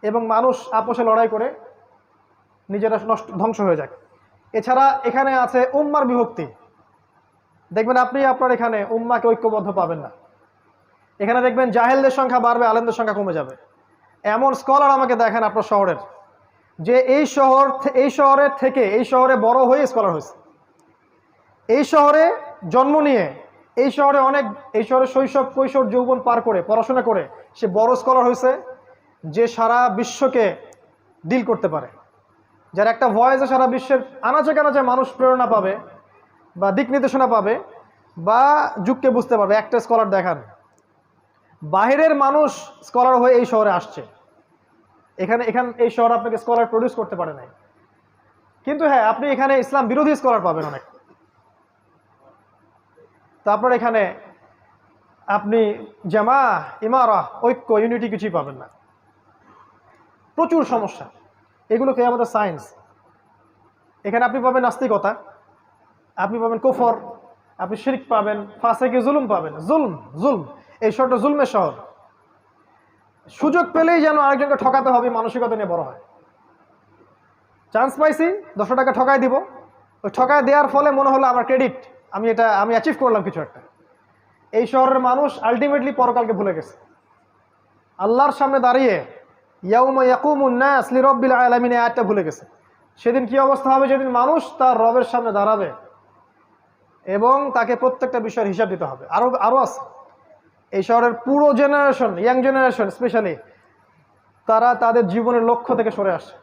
এবং মানুষ আপোষে লড়াই করে নিজেরা ধ্বংস হয়ে যাক। এছাড়া এখানে আছে উম্মার বিভক্তি। দেখবেন আপনি আপনার এখানে উম্মাকে ঐক্যবদ্ধ পাবেন না। এখানে দেখবেন জাহেলদের সংখ্যা বাড়বে, আলেমদের সংখ্যা কমে যাবে। এমন স্কলার আমাকে দেখেন আপনার শহরের, যে এই শহরের থেকে এই শহরে বড় হয়ে স্কলার হয়েছে, এই শহরে জন্ম নিয়ে এই শহরে শৈশব, কৈশোর, যৌবন পার করে পড়াশোনা করে সে বড় স্কলার হয়েছে, যে সারা বিশ্বকে ডিল করতে পারে, যার একটা ভয়েসে সারা বিশ্বের আনাচে কানাচে মানুষ প্রেরণা পাবে বা দিক নির্দেশনা পাবে বা যুগকে বুঝতে পারবে। একটা স্কলার দেখান, বাহিরের মানুষ স্কলার হয়ে এই শহরে আসছে, এই শহর আপনাকে স্কলার প্রডিউস করতে পারে নাই। কিন্তু হ্যাঁ, আপনি এখানে ইসলাম বিরোধী স্কলার পাবেন অনেক। তারপর এখানে আপনি জামা, ইমারা, ঐক্য, ইউনিটি কিছুই পাবেন না, প্রচুর সমস্যা। এগুলোকে আমাদের সায়েন্স। এখানে আপনি পাবেন নাস্তিকতা, আপনি পাবেন কুফর, আপনি শিরক পাবেন, ফাসেকি, জুলুম পাবেন। জুলম, এই শহরটা জুলমের শহর। সুযোগ পেলেই যেন আরেকজনকে ঠকাতে হবে মানসিকতা নিয়ে বড় হয়। চান্স পাইছি 10 টাকা ঠকায় দিব, ওই ঠকায় দেওয়ার ফলে মনে হলো আমার ক্রেডিট, আমি অ্যাচিভ করলাম কিছু একটা। এই শহরের মানুষ আলটিমেটলি পরকালকে ভুলে গেছে। আল্লাহর সামনে দাঁড়িয়ে ইয়াউমা ইয়াকুমুন নাস লিরাব্বিল আলামিন আয়াতটা ভুলে গেছে। সেদিন কি অবস্থা হবে? যেদিন মানুষ তার রবের সামনে দাঁড়াবে এবং তাকে প্রত্যেকটা বিষয়ের হিসাব দিতে হবে। আরো আছে এই শহরের পুরো জেনারেশন, ইয়াং জেনারেশন স্পেশালি, তারা তাদের জীবনের লক্ষ্য থেকে সরে আসে।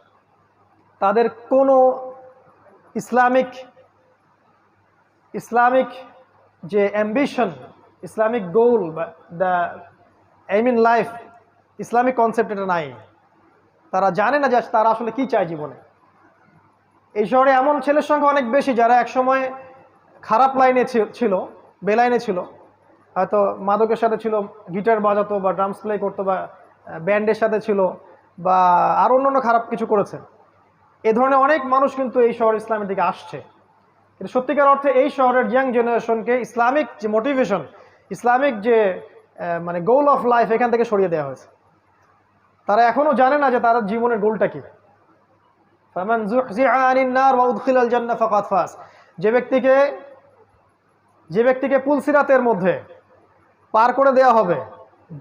তাদের কোনো ইসলামিক যে অ্যাম্বিশন, ইসলামিক গোল বা the aim in life, Islamic concept এটা নাই। তারা জানে না যে তারা আসলে কি চায় জীবনে। এই শহরে এমন ছেলের সংখ্যা অনেক বেশি যারা একসময় খারাপ লাইনে ছিল, বেলাইনে ছিল, হয়তো মাদকের সাথে ছিল, গিটার বাজাতো বা ড্রামস প্লে করতো বা ব্যান্ডের সাথে ছিল বা আরও অন্যান্য খারাপ কিছু করেছে। এ ধরনের অনেক মানুষ কিন্তু এই শহর ইসলামের দিকে আসছে। কিন্তু সত্যিকার অর্থে এই শহরের ইয়াং জেনারেশনকে ইসলামিক যে মোটিভেশন, ইসলামিক যে মানে গোল অফ লাইফ, এখান থেকে সরিয়ে দেওয়া হয়েছে। তারা এখনো জানে না যে তার জীবনের গোলটা কি। ফামান যুহজিহা আনিন নার ওয়া উদখিলাল জান্নাহ ফাকাদ ফাজ। যে ব্যক্তিকে পুলসিরাতের মধ্যে পার করে দেওয়া হবে,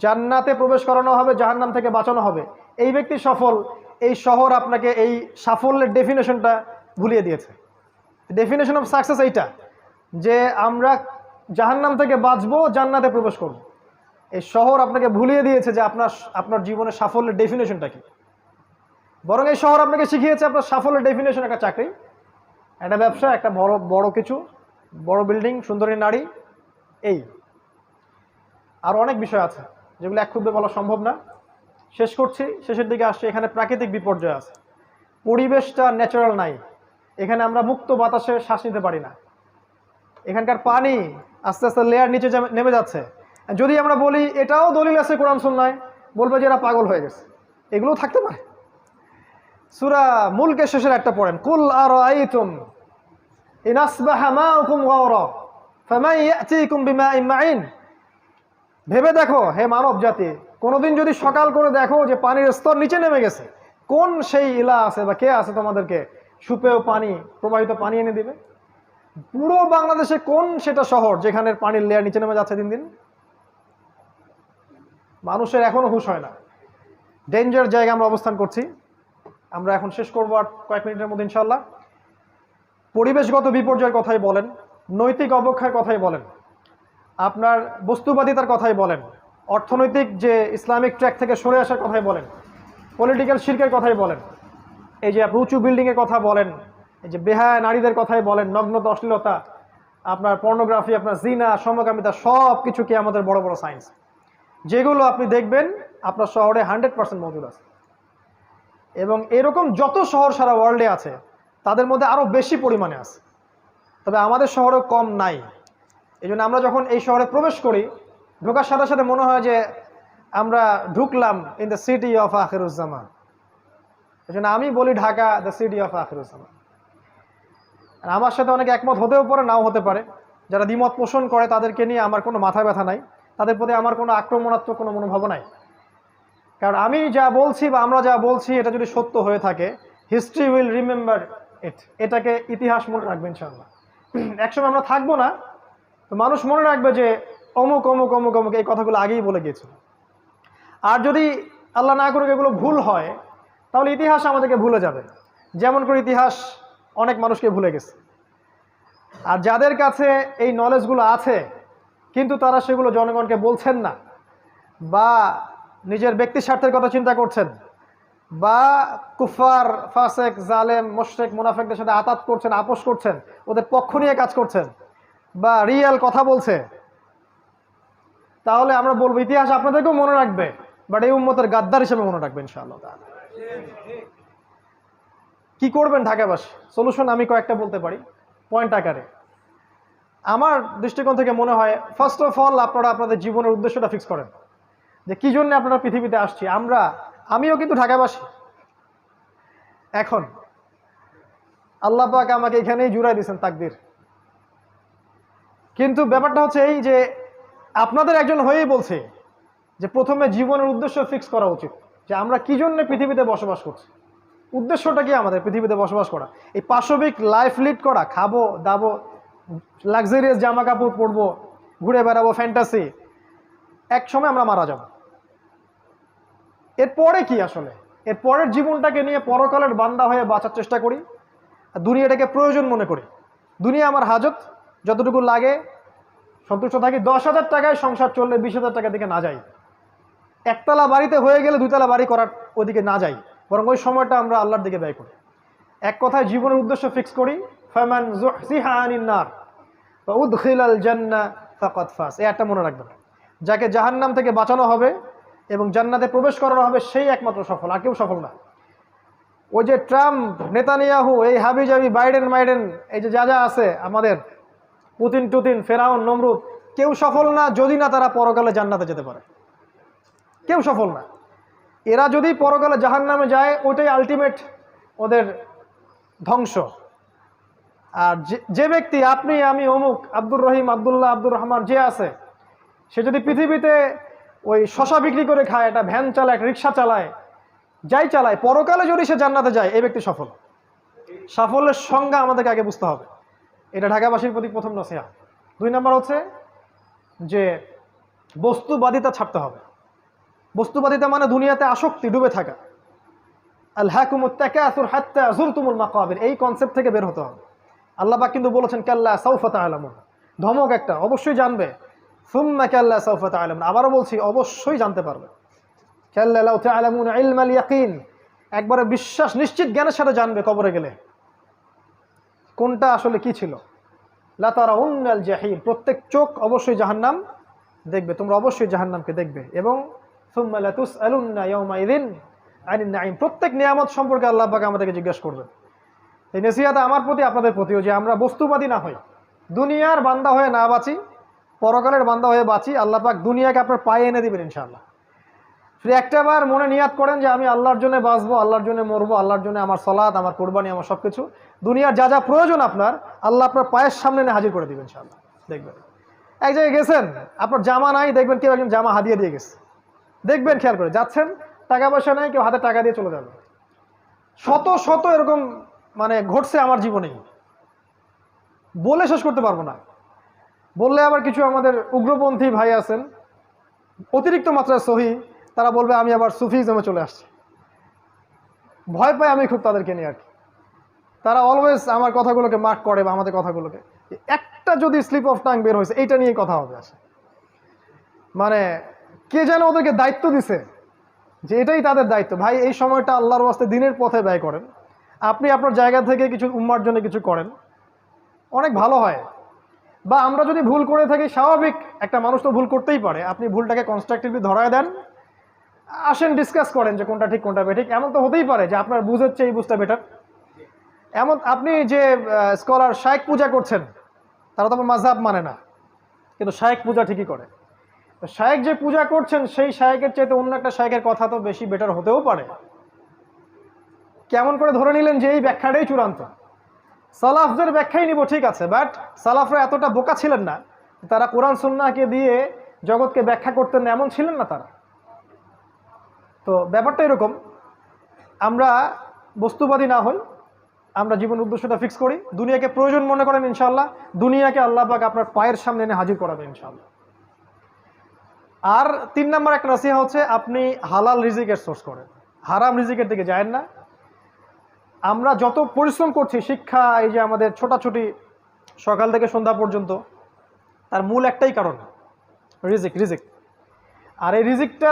জান্নাতে প্রবেশ করানো হবে, জাহান্নাম থেকে বাঁচানো হবে, এই ব্যক্তি সফল। এই শহর আপনাকে এই সাফল্যের ডেফিনেশনটা ভুলিয়ে দিয়েছে। ডেফিনেশন অফ সাকসেস এইটা, যে আমরা জাহান্নাম থেকে বাঁচবো, জান্নাতে প্রবেশ করব। এই শহর আপনাকে ভুলিয়ে দিয়েছে যে আপনার জীবনের সাফল্যের ডেফিনেশনটা কি। বরং এই শহর আপনাকে শিখিয়েছে আপনার সাফল্যের ডেফিনেশন একটা চাকরি, একটা ব্যবসা, একটা বড় কিছু, বড় বিল্ডিং, সুন্দরী নারী। এই আর অনেক বিষয় আছে যেগুলো এক ক্ষুদ্রে বলা সম্ভব না। শেষ করছি, শেষের দিকে আসছে। এখানে প্রাকৃতিক বিপর্যয় আছে, পরিবেশটা ন্যাচারাল নাই। এখানে আমরা মুক্ত বাতাসে শ্বাস নিতে পারি না। এখানকার পানি আস্তে আস্তে লেয়ার নিচে নেমে যাচ্ছে। যদি আমরা বলি এটাও দলিল আছে কোরআন সুন্নাহয়, বলবে যে এরা পাগল হয়ে গেছে। এগুলোও থাকতে পারে। সূরা মুলকের শেষের একটা পড়েন, কুল আরাআইতুম ইন আসবাহা মাউকুম গাওরা ফামান ইয়াতিকুম বিমাইন মাইন। ভেবে দেখো হে মানব জাতি, কোনোদিন যদি সকাল করে দেখো যে পানির স্তর নিচে নেমে গেছে, কোন সেই ইলা আছে বা কে আছে তোমাদেরকে সুপেয় পানি, প্রবাহিত পানি এনে দিবে? পুরো বাংলাদেশে কোন সেটা শহর যেখানে পানির লেয়ার নিচে নেমে যাচ্ছে দিন দিন? মানুষের এখনো হুঁশ হয় না। ডেঞ্জার জায়গায় আমরা অবস্থান করছি। আমরা এখন শেষ করবো আর কয়েক মিনিটের মধ্যে ইনশাল্লাহ। পরিবেশগত বিপর্যয়ের কথাই বলেন, নৈতিক অবক্ষয়ের কথাই বলেন, আপনার বস্তুবাদিতার কথাই বলেন, অর্থনৈতিক যে ইসলামিক ট্র্যাক থেকে সরে আসার কথাই বলেন, পলিটিক্যাল শিরকের কথাই বলেন, এই যে উঁচু বিল্ডিংয়ের কথা বলেন, এই যে বেহায়া নারীদের কথাই বলেন, নগ্নতা, অশ্লীলতা, আপনার পর্নোগ্রাফি, আপনার জিনা, সমকামিতা, সব কিছু কি আমাদের বড় বড় সায়েন্স, যেগুলো আপনি দেখবেন আপনার শহরে 100% মজুদ আছে। এবং এরকম যত শহর সারা ওয়ার্ল্ডে আছে তাদের মধ্যে আরও বেশি পরিমাণে আছে, তবে আমাদের শহরেও কম নাই। এই জন্য আমরা যখন এই শহরে প্রবেশ করি, ঢোকার সাথে সাথে মনে হয় যে আমরা ঢুকলাম ইন দ্য সিটি অফ আখিরুজ্জামান। এই জন্য আমি বলি ঢাকা দ্য সিটি অফ আখিরুজ্জামান। আর আমার সাথে অনেকে একমত হতেও পারে, নাও হতে পারে। যারা দ্বিমত পোষণ করে তাদেরকে নিয়ে আমার কোনো মাথা ব্যথা নাই, তাদের প্রতি আমার কোনো আক্রমণাত্মক কোনো মনোভাব নাই। কারণ আমি যা বলছি বা আমরা যা বলছি এটা যদি সত্য হয়ে থাকে, হিস্ট্রি উইল রিমেম্বার ইট, এটাকে ইতিহাস মনে রাখবে ইনশাআল্লাহ। একসময় আমরা থাকবো না, তো মানুষ মনে রাখবে যে অমুক অমুক অমুক অমুক এই কথাগুলো আগেই বলে গিয়েছিল। আর যদি আল্লাহ না করুক এগুলো ভুল হয়, তাহলে ইতিহাস আমাদেরকে ভুলে যাবে, যেমন করে ইতিহাস অনেক মানুষকে ভুলে গেছে। আর যাদের কাছে এই নলেজগুলো আছে কিন্তু তারা সেগুলো জনগণকে বলছেন না, বা নিজের ব্যক্তি স্বার্থের কথা চিন্তা করছেন, বা কুফার, ফাসেক, জালেম, মুশরিক, মুনাফিকদের সাথে আতাত করছেন, আপোষ করছেন, ওদের পক্ষ নিয়ে কাজ করছেন, বা রিয়েল কথা বলছে, তাহলে আমরা বলবো ইতিহাস আপনাদেরকেও মনে রাখবে, বাট এই উম্মতের গাদ্দার হিসেবে মনে রাখবে ইনশাআল্লাহ। কি করবেন ঢাকাবাসী? সলিউশন আমি কয়েকটা বলতে পারি পয়েন্ট আকারে। আমার দৃষ্টিকোণ থেকে মনে হয়, ফার্স্ট অফ অল আপনারা আপনাদের জীবনের উদ্দেশ্যটা ফিক্স করেন, যে কি জন্য আপনারা পৃথিবীতে আসছি। আমিও কিন্তু ঢাকাবাসী। এখন আল্লাহ পাক আমাকে এখানেই জুড়াই দিয়েছেন তাকদীর। কিন্তু ব্যাপারটা হচ্ছে এই যে আপনাদের একজন হয়েই বলছে যে প্রথমে জীবনের উদ্দেশ্য ফিক্স করা উচিত, যে আমরা কি জন্য পৃথিবীতে বসবাস করছি। উদ্দেশ্যটা কি আমাদের পৃথিবীতে বসবাস করা? এই পাশবিক লাইফ লিড করা, খাবো দাবো, লাক্সারিয়াস জামা কাপড় পরবো, ঘুরে বেড়াবো, ফ্যান্টাসি, এক সময় আমরা মারা যাব। এরপরে কি আসলে? এর পরের জীবনটাকে নিয়ে পরকালের বান্দা হয়ে বাঁচার চেষ্টা করি, দুনিয়াটাকে প্রয়োজন মনে করি। দুনিয়া আমার হাজত, যতটুকু লাগে সন্তুষ্ট থাকি। 10,000 টাকায় সংসার চললে 20,000 টাকা দিকে না যাই, একতলা বাড়িতে হয়ে গেলে 2তলা বাড়ি করার ওদিকে না যাই, বরং ওই সময়টা আমরা আল্লাহর দিকে ব্যয় করি। এক কথায় জীবনের উদ্দেশ্য ফিক্স করি, ফামান যুহজিহা আনিন নার ওয়া উদখিলাল জান্নাহ ফাকাদ ফাজ। এই একটা মনে রাখবেন, যাকে জাহান্নাম থেকে বাঁচানো হবে এবং জান্নাতে প্রবেশ করানো হবে সেই একমাত্র সফল, আর কেউ সফল না। ওই যে ট্রাম্প, নেতানিয়াহু, এই হাবি জাবি, বাইডেন, এই যে যা যা আছে আমাদের, পুতিন টুতিন, ফেরাউন, নমরুদ, কেউ সফল না যদি না তারা পরকালে জান্নাতে যেতে পারে। কেউ সফল না। এরা যদি পরকালে জাহান্নামে যায়, ওইটাই আলটিমেট ওদের ধ্বংস। আর যে ব্যক্তি, আপনি আমি অমুক, আব্দুর রহিম, আব্দুল্লাহ, আব্দুর রহমান যে আছে, সে যদি পৃথিবীতে ওই শশা বিক্রি করে খায়, একটা ভ্যান চালায়, একটা রিক্সা চালায়, যাই চালায়, পরকালে যদি সে জান্নাতে যায়, এই ব্যক্তি সফল। সাফল্যের সংজ্ঞা আমাদেরকে আগে বুঝতে হবে। এটা ঢাকাবাসীর প্রতি প্রথম নসিহত। 2 নম্বর হচ্ছে যে বস্তুবাদিতা ছাড়তে হবে। বস্তুবাদিতা মানে দুনিয়াতে আসক্তি, ডুবে থাকা। আলহাকুমুত তাকাসুর হাত্তা যুরতুমুল মাকাবির, এই কনসেপ্ট থেকে বের হতে হবে। আল্লাহ পাক কিন্তু বলেছেন কাল্লা সাউফা তা'লামুন, ধমক একটা, অবশ্যই জানবে। সুম্মা কাল্লা সাউফা তা'লামুন, আবারও বলছি অবশ্যই জানতে পারবে। কাল্লা লাউ তা'লামুন ইলমাল ইয়াকিন, একবারে বিশ্বাস নিশ্চিত জ্ঞানের সাথে জানবে কবরে গেলে কোনটা আসলে কি ছিল। লা তারাউন্নাল জাহিম, প্রত্যেক চোখ অবশ্যই জাহান্নাম দেখবে, তোমরা অবশ্যই জাহান্নামকে দেখবে। এবং সুম্মা লাতুসআলুন্না ইয়াওমাইযিন আনিন নাঈম, প্রত্যেক নিয়ামত সম্পর্কে আল্লাহ পাক আমাদেরকে জিজ্ঞাসা করবেন। এই নসিহত আমার প্রতি, আপনাদের প্রতিও, যে আমরা বস্তুবাদী না হই, দুনিয়ার বান্দা হয়ে না বাঁচি, পরকালের বান্দা হয়ে বাঁচি। আল্লাহ পাক দুনিয়াকে আপনার পায়ে এনে দিবেন ইনশাআল্লাহ। শুধু একটাবার মনে নিয়াত করেন যে আমি আল্লাহর জন্য বাঁচবো, আল্লাহর জন্য মরবো, আল্লাহর জন্য আমার সালাত, আমার কোরবানি, আমার সব কিছু, দুনিয়ার যা যা প্রয়োজন আপনার, আল্লাহ আপনার পায়ের সামনে এনে হাজির করে দিবেন ইনশাআল্লাহ। দেখবেন এক জায়গায় গেছেন, আপনার জামা নাই, দেখবেন কেউ একজন জামা হাদিয়ে দিয়ে গেছে, দেখবেন খেয়াল করে, যাচ্ছেন টাকা পয়সা নেই, কেউ হাতে টাকা দিয়ে চলে যাবে। শত শত এরকম মানে ঘটছে আমার জীবনেই, বলে শেষ করতে পারবো না। বললে আবার কিছু আমাদের উগ্রপন্থী ভাই আছেন, অতিরিক্ত মাত্রায় সহি, তারা বলবে আমি আবার সুফিজমে চলে আসছি। ভয় পাই আমি খুব তাদেরকে নিয়ে আর কি। তারা অলওয়েজ আমার কথাগুলোকে মার্ক করে, বা আমাদের কথাগুলোকে, একটা যদি স্লিপ অফ টাং বের হয়েছে এইটা নিয়ে কথা হবে আসে। মানে কে যেন ওদেরকে দায়িত্ব দিছে যে এটাই তাদের দায়িত্ব। ভাই, এই সময়টা আল্লাহর ওয়াস্তে দিনের পথে ব্যয় করেন, আপনি আপনার জায়গা থেকে কিছু উম্মার জন্য কিছু করেন, অনেক ভালো হয়। বা আমরা যদি ভুল করে থাকি, স্বাভাবিক, একটা মানুষ তো ভুল করতেই পারে, আপনি ভুলটাকে কনস্ট্রাকটিভলি ধরায় দেন, আসেন ডিসকাস করেন যে কোনটা ঠিক কোনটা বেঠিক। এমন তো হতেই পারে যে আপনার বুঝের চেয়ে এই বুঝটা বেটার। এমন আপনি যে স্কলার শায়েখ পূজা করছেন, তারা তো মাযহাব মানে না, কিন্তু শায়েখ পূজা ঠিকই করে। তো শায়েখ যে পূজা করছেন, সেই শায়েখের চাইতে অন্য একটা শায়েখের কথা তো বেশি বেটার হতেও পারে। কেমন করে ধরে নিলেন যে এই ব্যাখ্যাটাই চূড়ান্ত? সালাফদের ব্যাখ্যাই নিব, ঠিক আছে, বাট সালাফরা এতটা বোকা ছিলেন না, তারা কোরআন সুন্নাহকে দিয়ে জগৎকে ব্যাখ্যা করতেন না, এমন ছিলেন না তারা। তো ব্যাপারটা এরকম, আমরা বস্তুবাদী না হই, আমরা জীবন উদ্দেশ্যটা ফিক্স করি, দুনিয়াকে প্রয়োজন মনে করেন, ইনশাআল্লাহ দুনিয়াকে আল্লাহ পাক আপনার পায়ের সামনে এনে হাজির করাবেন ইনশাআল্লাহ। আর 3 নম্বর একটা নসিহত হচ্ছে, আপনি হালাল রিজিকের সোর্স করেন, হারাম রিজিকের দিকে যায়েন না। আমরা যত পরিশ্রম করছি, শিক্ষা, এই যে আমাদের ছোটাছুটি সকাল থেকে সন্ধ্যা পর্যন্ত, তার মূল একটাই কারণ, রিজিক। রিজিক, আর এই রিজিকটা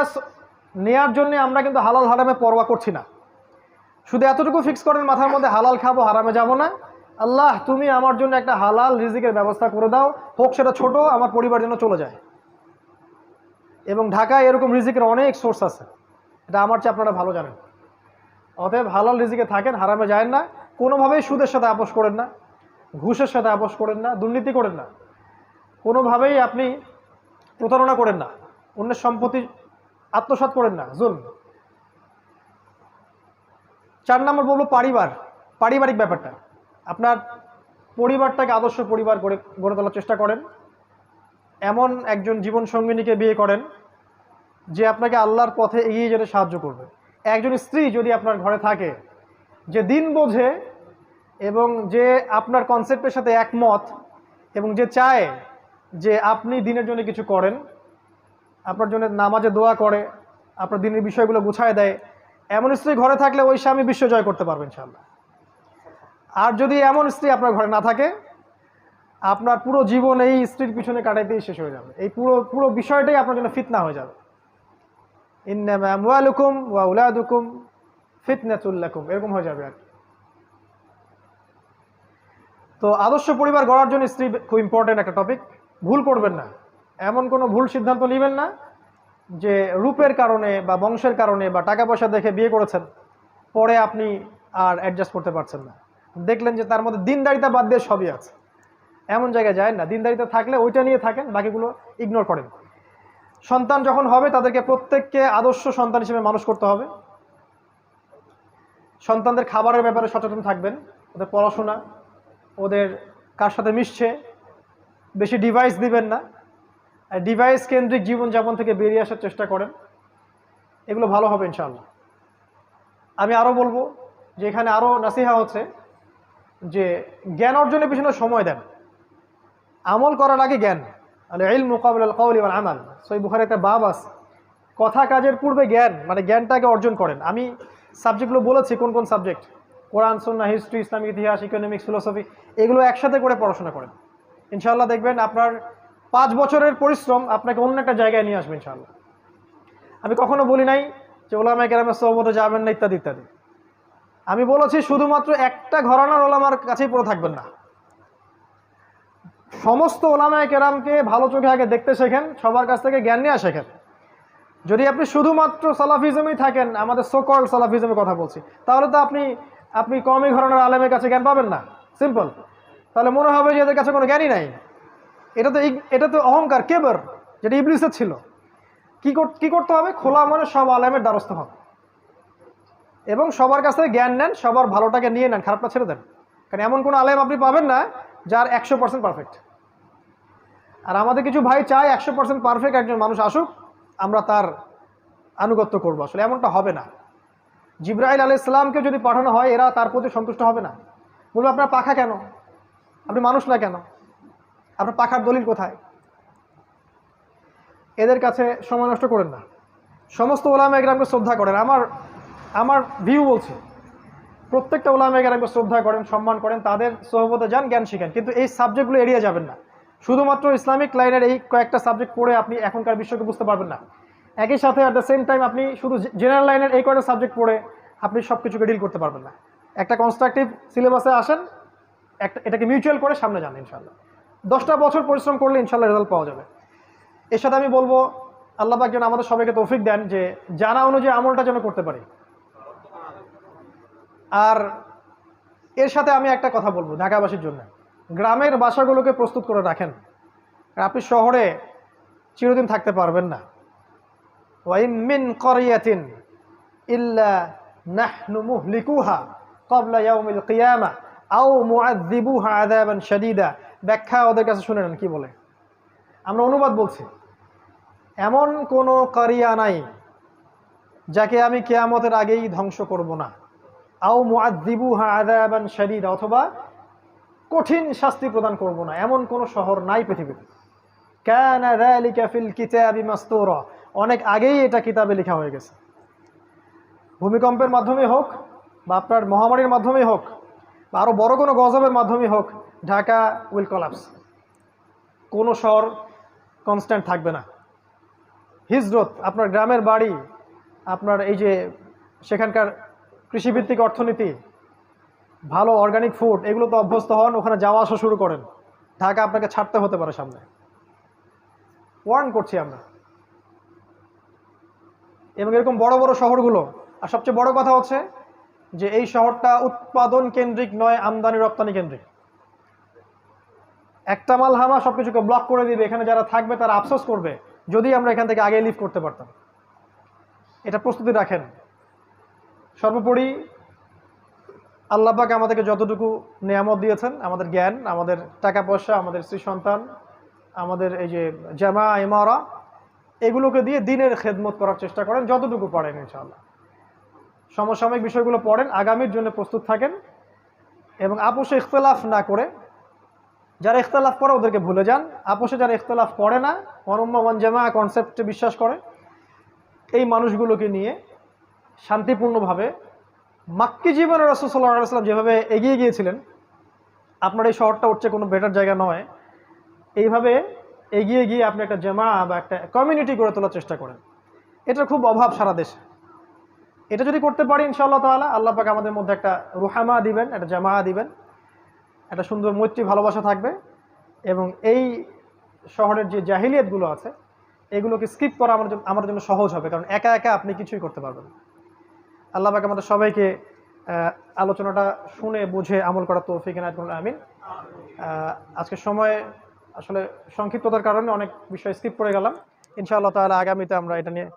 নেয়ার জন্য আমরা কিন্তু হালাল হারামে পরোয়া করছি না। শুধু এতটুকু ফিক্স করেন মাথার মধ্যে, হালাল খাবো, হারামে যাব না। আল্লাহ, তুমি আমার জন্য একটা হালাল রিজিকের ব্যবস্থা করে দাও, হোক সেটা ছোট, আমার পরিবার যেন চলে যায়। এবং ঢাকায় এরকম রিজিকের অনেক সোর্স আছে, এটা আমার চেয়ে আপনারা ভালো জানেন। অতএব হালাল রিজিকে থাকেন, হারামে যায় না। কোনোভাবেই সুদের সাথে আপোষ করেন না, ঘুষের সাথে আপোষ করেন না, দুর্নীতি করেন না, কোনোভাবেই আপনি প্রতারণা করেন না, অন্যের সম্পত্তি আত্মসাৎ করেন না, জুলম। 4 নম্বর বলবো পারিবারিক ব্যাপারটা। আপনার পরিবারটাকে আদর্শ পরিবার গড়ে তোলার চেষ্টা করেন। এমন একজন জীবন সঙ্গিনীকে বিয়ে করেন যে আপনাকে আল্লাহর পথে এগিয়ে যেতে সাহায্য করবে। একজন স্ত্রী যদি আপনার ঘরে থাকে, যে দিন বোঝে এবং যে আপনার কনসেপ্টের সাথে একমত, এবং যে চায় যে আপনি দিনের জন্য কিছু করেন, আপনার জন্য নামাজে দোয়া করে, আপনার দিনের বিষয়গুলো গুছায় দেয়, এমন স্ত্রী ঘরে থাকলে ওই স্বামী বিশ্ব জয় করতে পারবেন ইনশাআল্লাহ। আর যদি এমন স্ত্রী আপনার ঘরে না থাকে, আপনার পুরো জীবন এই স্ত্রীর পিছনে কাটাইতেই শেষ হয়ে যাবে। এই পুরো বিষয়টাই আপনার জন্য ফিতনা হয়ে যাবে। ইন্নামা আমওয়ালুকুম ওয়া আওলাদুকুম ফিতনাতুল লাকুম, এরকম হয়ে যাবে আর কি। তো আদর্শ পরিবার গড়ার জন্য স্ত্রী খুব ইম্পর্টেন্ট একটা টপিক। ভুল করবেন না, এমন কোনো ভুল সিদ্ধান্ত নেবেন না যে রূপের কারণে বা বংশের কারণে বা টাকা পয়সা দেখে বিয়ে করেছেন, পরে আপনি আর অ্যাডজাস্ট করতে পারছেন না, দেখলেন যে তার মধ্যে দিনদারিতা বাদ দিয়ে সবই আছে। এমন জায়গায় যায় না, দিনদারিতা থাকলে ওইটা নিয়ে থাকেন, বাকিগুলো ইগনোর করেন। সন্তান যখন হবে, তাদেরকে প্রত্যেককে আদর্শ সন্তান হিসেবে মানুষ করতে হবে। সন্তানদের খাবারের ব্যাপারে সচেতন থাকবেন, ওদের পড়াশোনা, ওদের কার সাথে মিশছে, বেশি ডিভাইস দিবেন না, ডিভাইস কেন্দ্রিক জীবনযাপন থেকে বেরিয়ে আসার চেষ্টা করেন। এগুলো ভালো হবে ইনশাআল্লাহ। আমি আরও বলবো যে এখানে আরও নাসিহা হচ্ছে যে জ্ঞান অর্জনের পিছনে সময় দেন, আমল করার আগে জ্ঞান। আল ইলম মুকাবিল আল কওলি ওয়াল আমাল, সহিহ বুখারীর একটা বাব আছে, কথা কাজের পূর্বে জ্ঞান, মানে জ্ঞানটাকে অর্জন করেন। আমি সাবজেক্টগুলো বলেছি কোন কোন সাবজেক্ট, কোরআন, সুন্নাহ, হিস্ট্রি, ইসলামিক ইতিহাস, ইকোনমিক্স, ফিলোসফি, এগুলো একসাথে করে পড়াশোনা করেন। ইনশাআল্লাহ দেখবেন আপনার 5 বছরের পরিশ্রম আপনাকে অন্য একটা জায়গায় নিয়ে আসবে ইনশাআল্লাহ। আমি কখনো বলি নাই যে ওলামায়ে কেরামের সোহবতে যাবেন না ইত্যাদি ইত্যাদি। আমি বলেছি শুধুমাত্র একটা ঘরানার ওলামার কাছেই পড়ে থাকবেন না, সমস্ত ওলামায়ে কেরামকে ভালো চোখে আগে দেখতে শেখেন, সবার কাছ থেকে জ্ঞান নেওয়া শেখেন। যদি আপনি শুধুমাত্র সালাফিজমেই থাকেন, আমাদের সোকল্ড সালাফিজমের কথা বলছি, তাহলে তো আপনি আপনি কমই ঘরানার আলেমের কাছে জ্ঞান পাবেন না, সিম্পল। তাহলে মনে হবে যে এদের কাছে কোনো জ্ঞানই নাই। এটা তো অহংকার, কেবর, যেটা ইবলিসের ছিল। কি করতে হবে? খোলা মনে সব আলেমের দ্বারস্থ হন এবং সবার কাছে জ্ঞান নেন, সবার ভালোটাকে নিয়ে নেন, খারাপটা ছেড়ে দেন। কারণ এমন কোনো আলেম আপনি পাবেন না যার 100% পারফেক্ট। আর আমাদের কিছু ভাই চায় 100% পারফেক্ট একজন মানুষ আসুক, আমরা তার আনুগত্য করবো। আসলে এমনটা হবে না। জিবরাইল আলাইহিস সালামকে যদি পাঠানো হয়, এরা তার প্রতি সন্তুষ্ট হবে না, বলবে আপনার পাখা কেন, আপনি মানুষ না কেন, আপনার পাখার দলিল কোথায়? এদের কাছে সময় নষ্ট করেন না। সমস্ত ওলামা একরামকে শ্রদ্ধা করেন। আমার ভিউ বলছে, প্রত্যেকটা ওলামা একরামকে শ্রদ্ধা করেন, সম্মান করেন, তাদের সোহবতে যান, জ্ঞান শিখেন, কিন্তু এই সাবজেক্টগুলো এড়িয়ে যাবেন না। শুধুমাত্র ইসলামিক লাইনের এই কয়েকটা সাবজেক্ট পড়ে আপনি এখনকার বিশ্বকে বুঝতে পারবেন না। একই সাথে অ্যাট দ্য সেম টাইম আপনি শুধু জেনারেল লাইনের এই কয়েকটা সাবজেক্ট পড়ে আপনি সব কিছুকে ডিল করতে পারবেন না। একটা কনস্ট্রাকটিভ সিলেবাসে আসেন, এটাকে মিউচুয়াল করে সামনে যান। ইনশাআল্লাহ 10টা বছর পরিশ্রম করলে ইনশাআল্লাহ রেজাল্ট পাওয়া যাবে। এর সাথে আমি বলবো, আল্লাহ পাক যেন আমাদের সবাইকে তৌফিক দেন যে জানা অনুযায়ী আমলটা যেন করতে পারি। আর এর সাথে আমি একটা কথা বলবো ঢাকাবাসীর জন্য, গ্রামের বাসাগুলোকে প্রস্তুত করে রাখেন। আপনি শহরে চিরদিন থাকতে পারবেন না। ওয়াইম মিন ক্বরিয়াতিন ইল্লা নাহনু মুহলিকুহা ক্বাবলা ইয়াউমিল কিয়ামা আও মুআযযিবুহা আযাবান শাদীদা। ব্যাখ্যা ওদের কাছে শুনে নেন কি বলে। আমরা অনুবাদ বলছি, এমন কোনো কারিয়া নাই যাকে আমি কিয়ামতের আগেই ধ্বংস করব না। আও মুআযযিবুহা আযাবান শাদীদা, অথবা কঠিন শাস্তি প্রদান করব না, এমন কোনো শহর নাই পৃথিবীতে। কানা যালিকা ফিল কিতাবি মাসতুরা, অনেক আগেই এটা কিতাবে লেখা হয়ে গেছে। ভূমিকম্পের মাধ্যমে হোক বা আপনার মহামারীর মাধ্যমে হোক বা আরো বড় কোনো গজবের মাধ্যমে হোক, ঢাকা উইল কলাপস। কোনো শহর কনস্ট্যান্ট থাকবে না। হিজরত, আপনার গ্রামের বাড়ি, আপনার এই যে সেখানকার কৃষিভিত্তিক অর্থনীতি, ভালো অর্গানিক ফুড, এগুলো তো অভ্যস্ত হন, ওখানে যাওয়া আসা শুরু করেন। ঢাকা আপনাকে ছাড়তে হতে পারে সামনে, ওয়ার্ন করছি আমরা। এবং এরকম বড় বড় শহরগুলো, আর সবচেয়ে বড় কথা হচ্ছে যে এই শহরটা উৎপাদন কেন্দ্রিক নয়, আমদানি রপ্তানি কেন্দ্রিক। একটা মালহামা সবকিছুকে ব্লক করে দিবে, এখানে যারা থাকবে তারা আফসোস করবে যদি আমরা এখান থেকে আগে লিভ করতে পারতাম। এটা প্রস্তুতি রাখেন। সর্বোপরি আল্লাহ পাক আমাদেরকে যতটুকু নিয়ামত দিয়েছেন, আমাদের জ্ঞান, আমাদের টাকা পয়সা, আমাদের স্ত্রী সন্তান, আমাদের এই যে জামা ইমারা, এগুলোকে দিয়ে দিনের খেদমত করার চেষ্টা করেন যতটুকু পারেন। ইনশাআল্লাহ সমসাময়িক বিষয়গুলো পড়েন, আগামীর জন্য প্রস্তুত থাকেন এবং আপোষে ইখতিলাফ না করে, যারা ইখতিলাফ করে ওদেরকে ভুলে যান। আপোষে যারা ইখতিলাফ করে না, ওয়ানুম্মা ওয়ান জামা কনসেপ্টে বিশ্বাস করে, এই মানুষগুলোকে নিয়ে শান্তিপূর্ণভাবে মাক্কি জীবনে রাসূল সাল্লাল্লাহু আলাইহি ওয়াসাল্লাম যেভাবে এগিয়ে গিয়েছিলেন, আপনার এই শহরটা হচ্ছে কোনো বেটার জায়গা নয়, এইভাবে এগিয়ে গিয়ে আপনি একটা জামা বা একটা কমিউনিটি গড়ে তোলার চেষ্টা করেন। এটার খুব অভাব সারা দেশে। এটা যদি করতে পারি ইনশাআল্লাহ তাআলা, আল্লাহ পাক আমাদের মধ্যে একটা রুহামা দিবেন, একটা জামা দিবেন, একটা সুন্দর মৈত্রী ভালোবাসা থাকবে এবং এই শহরের যে জাহিলিয়াতগুলো আছে এগুলোকে স্কিপ করা আমাদের জন্য সহজ হবে, কারণ একা একা আপনি কিছুই করতে পারবেন না। আল্লাহ পাক আমাদের সবাইকে আলোচনাটা শুনে বুঝে আমল করার তৌফিক এনায়েত করুন, আমিন। আজকের সময় আসলে সংক্ষিপ্ততার কারণে অনেক বিষয় স্কিপ করে গেলাম। ইনশাআল্লাহ তাআলা আগামীতে আমরা এটা নিয়ে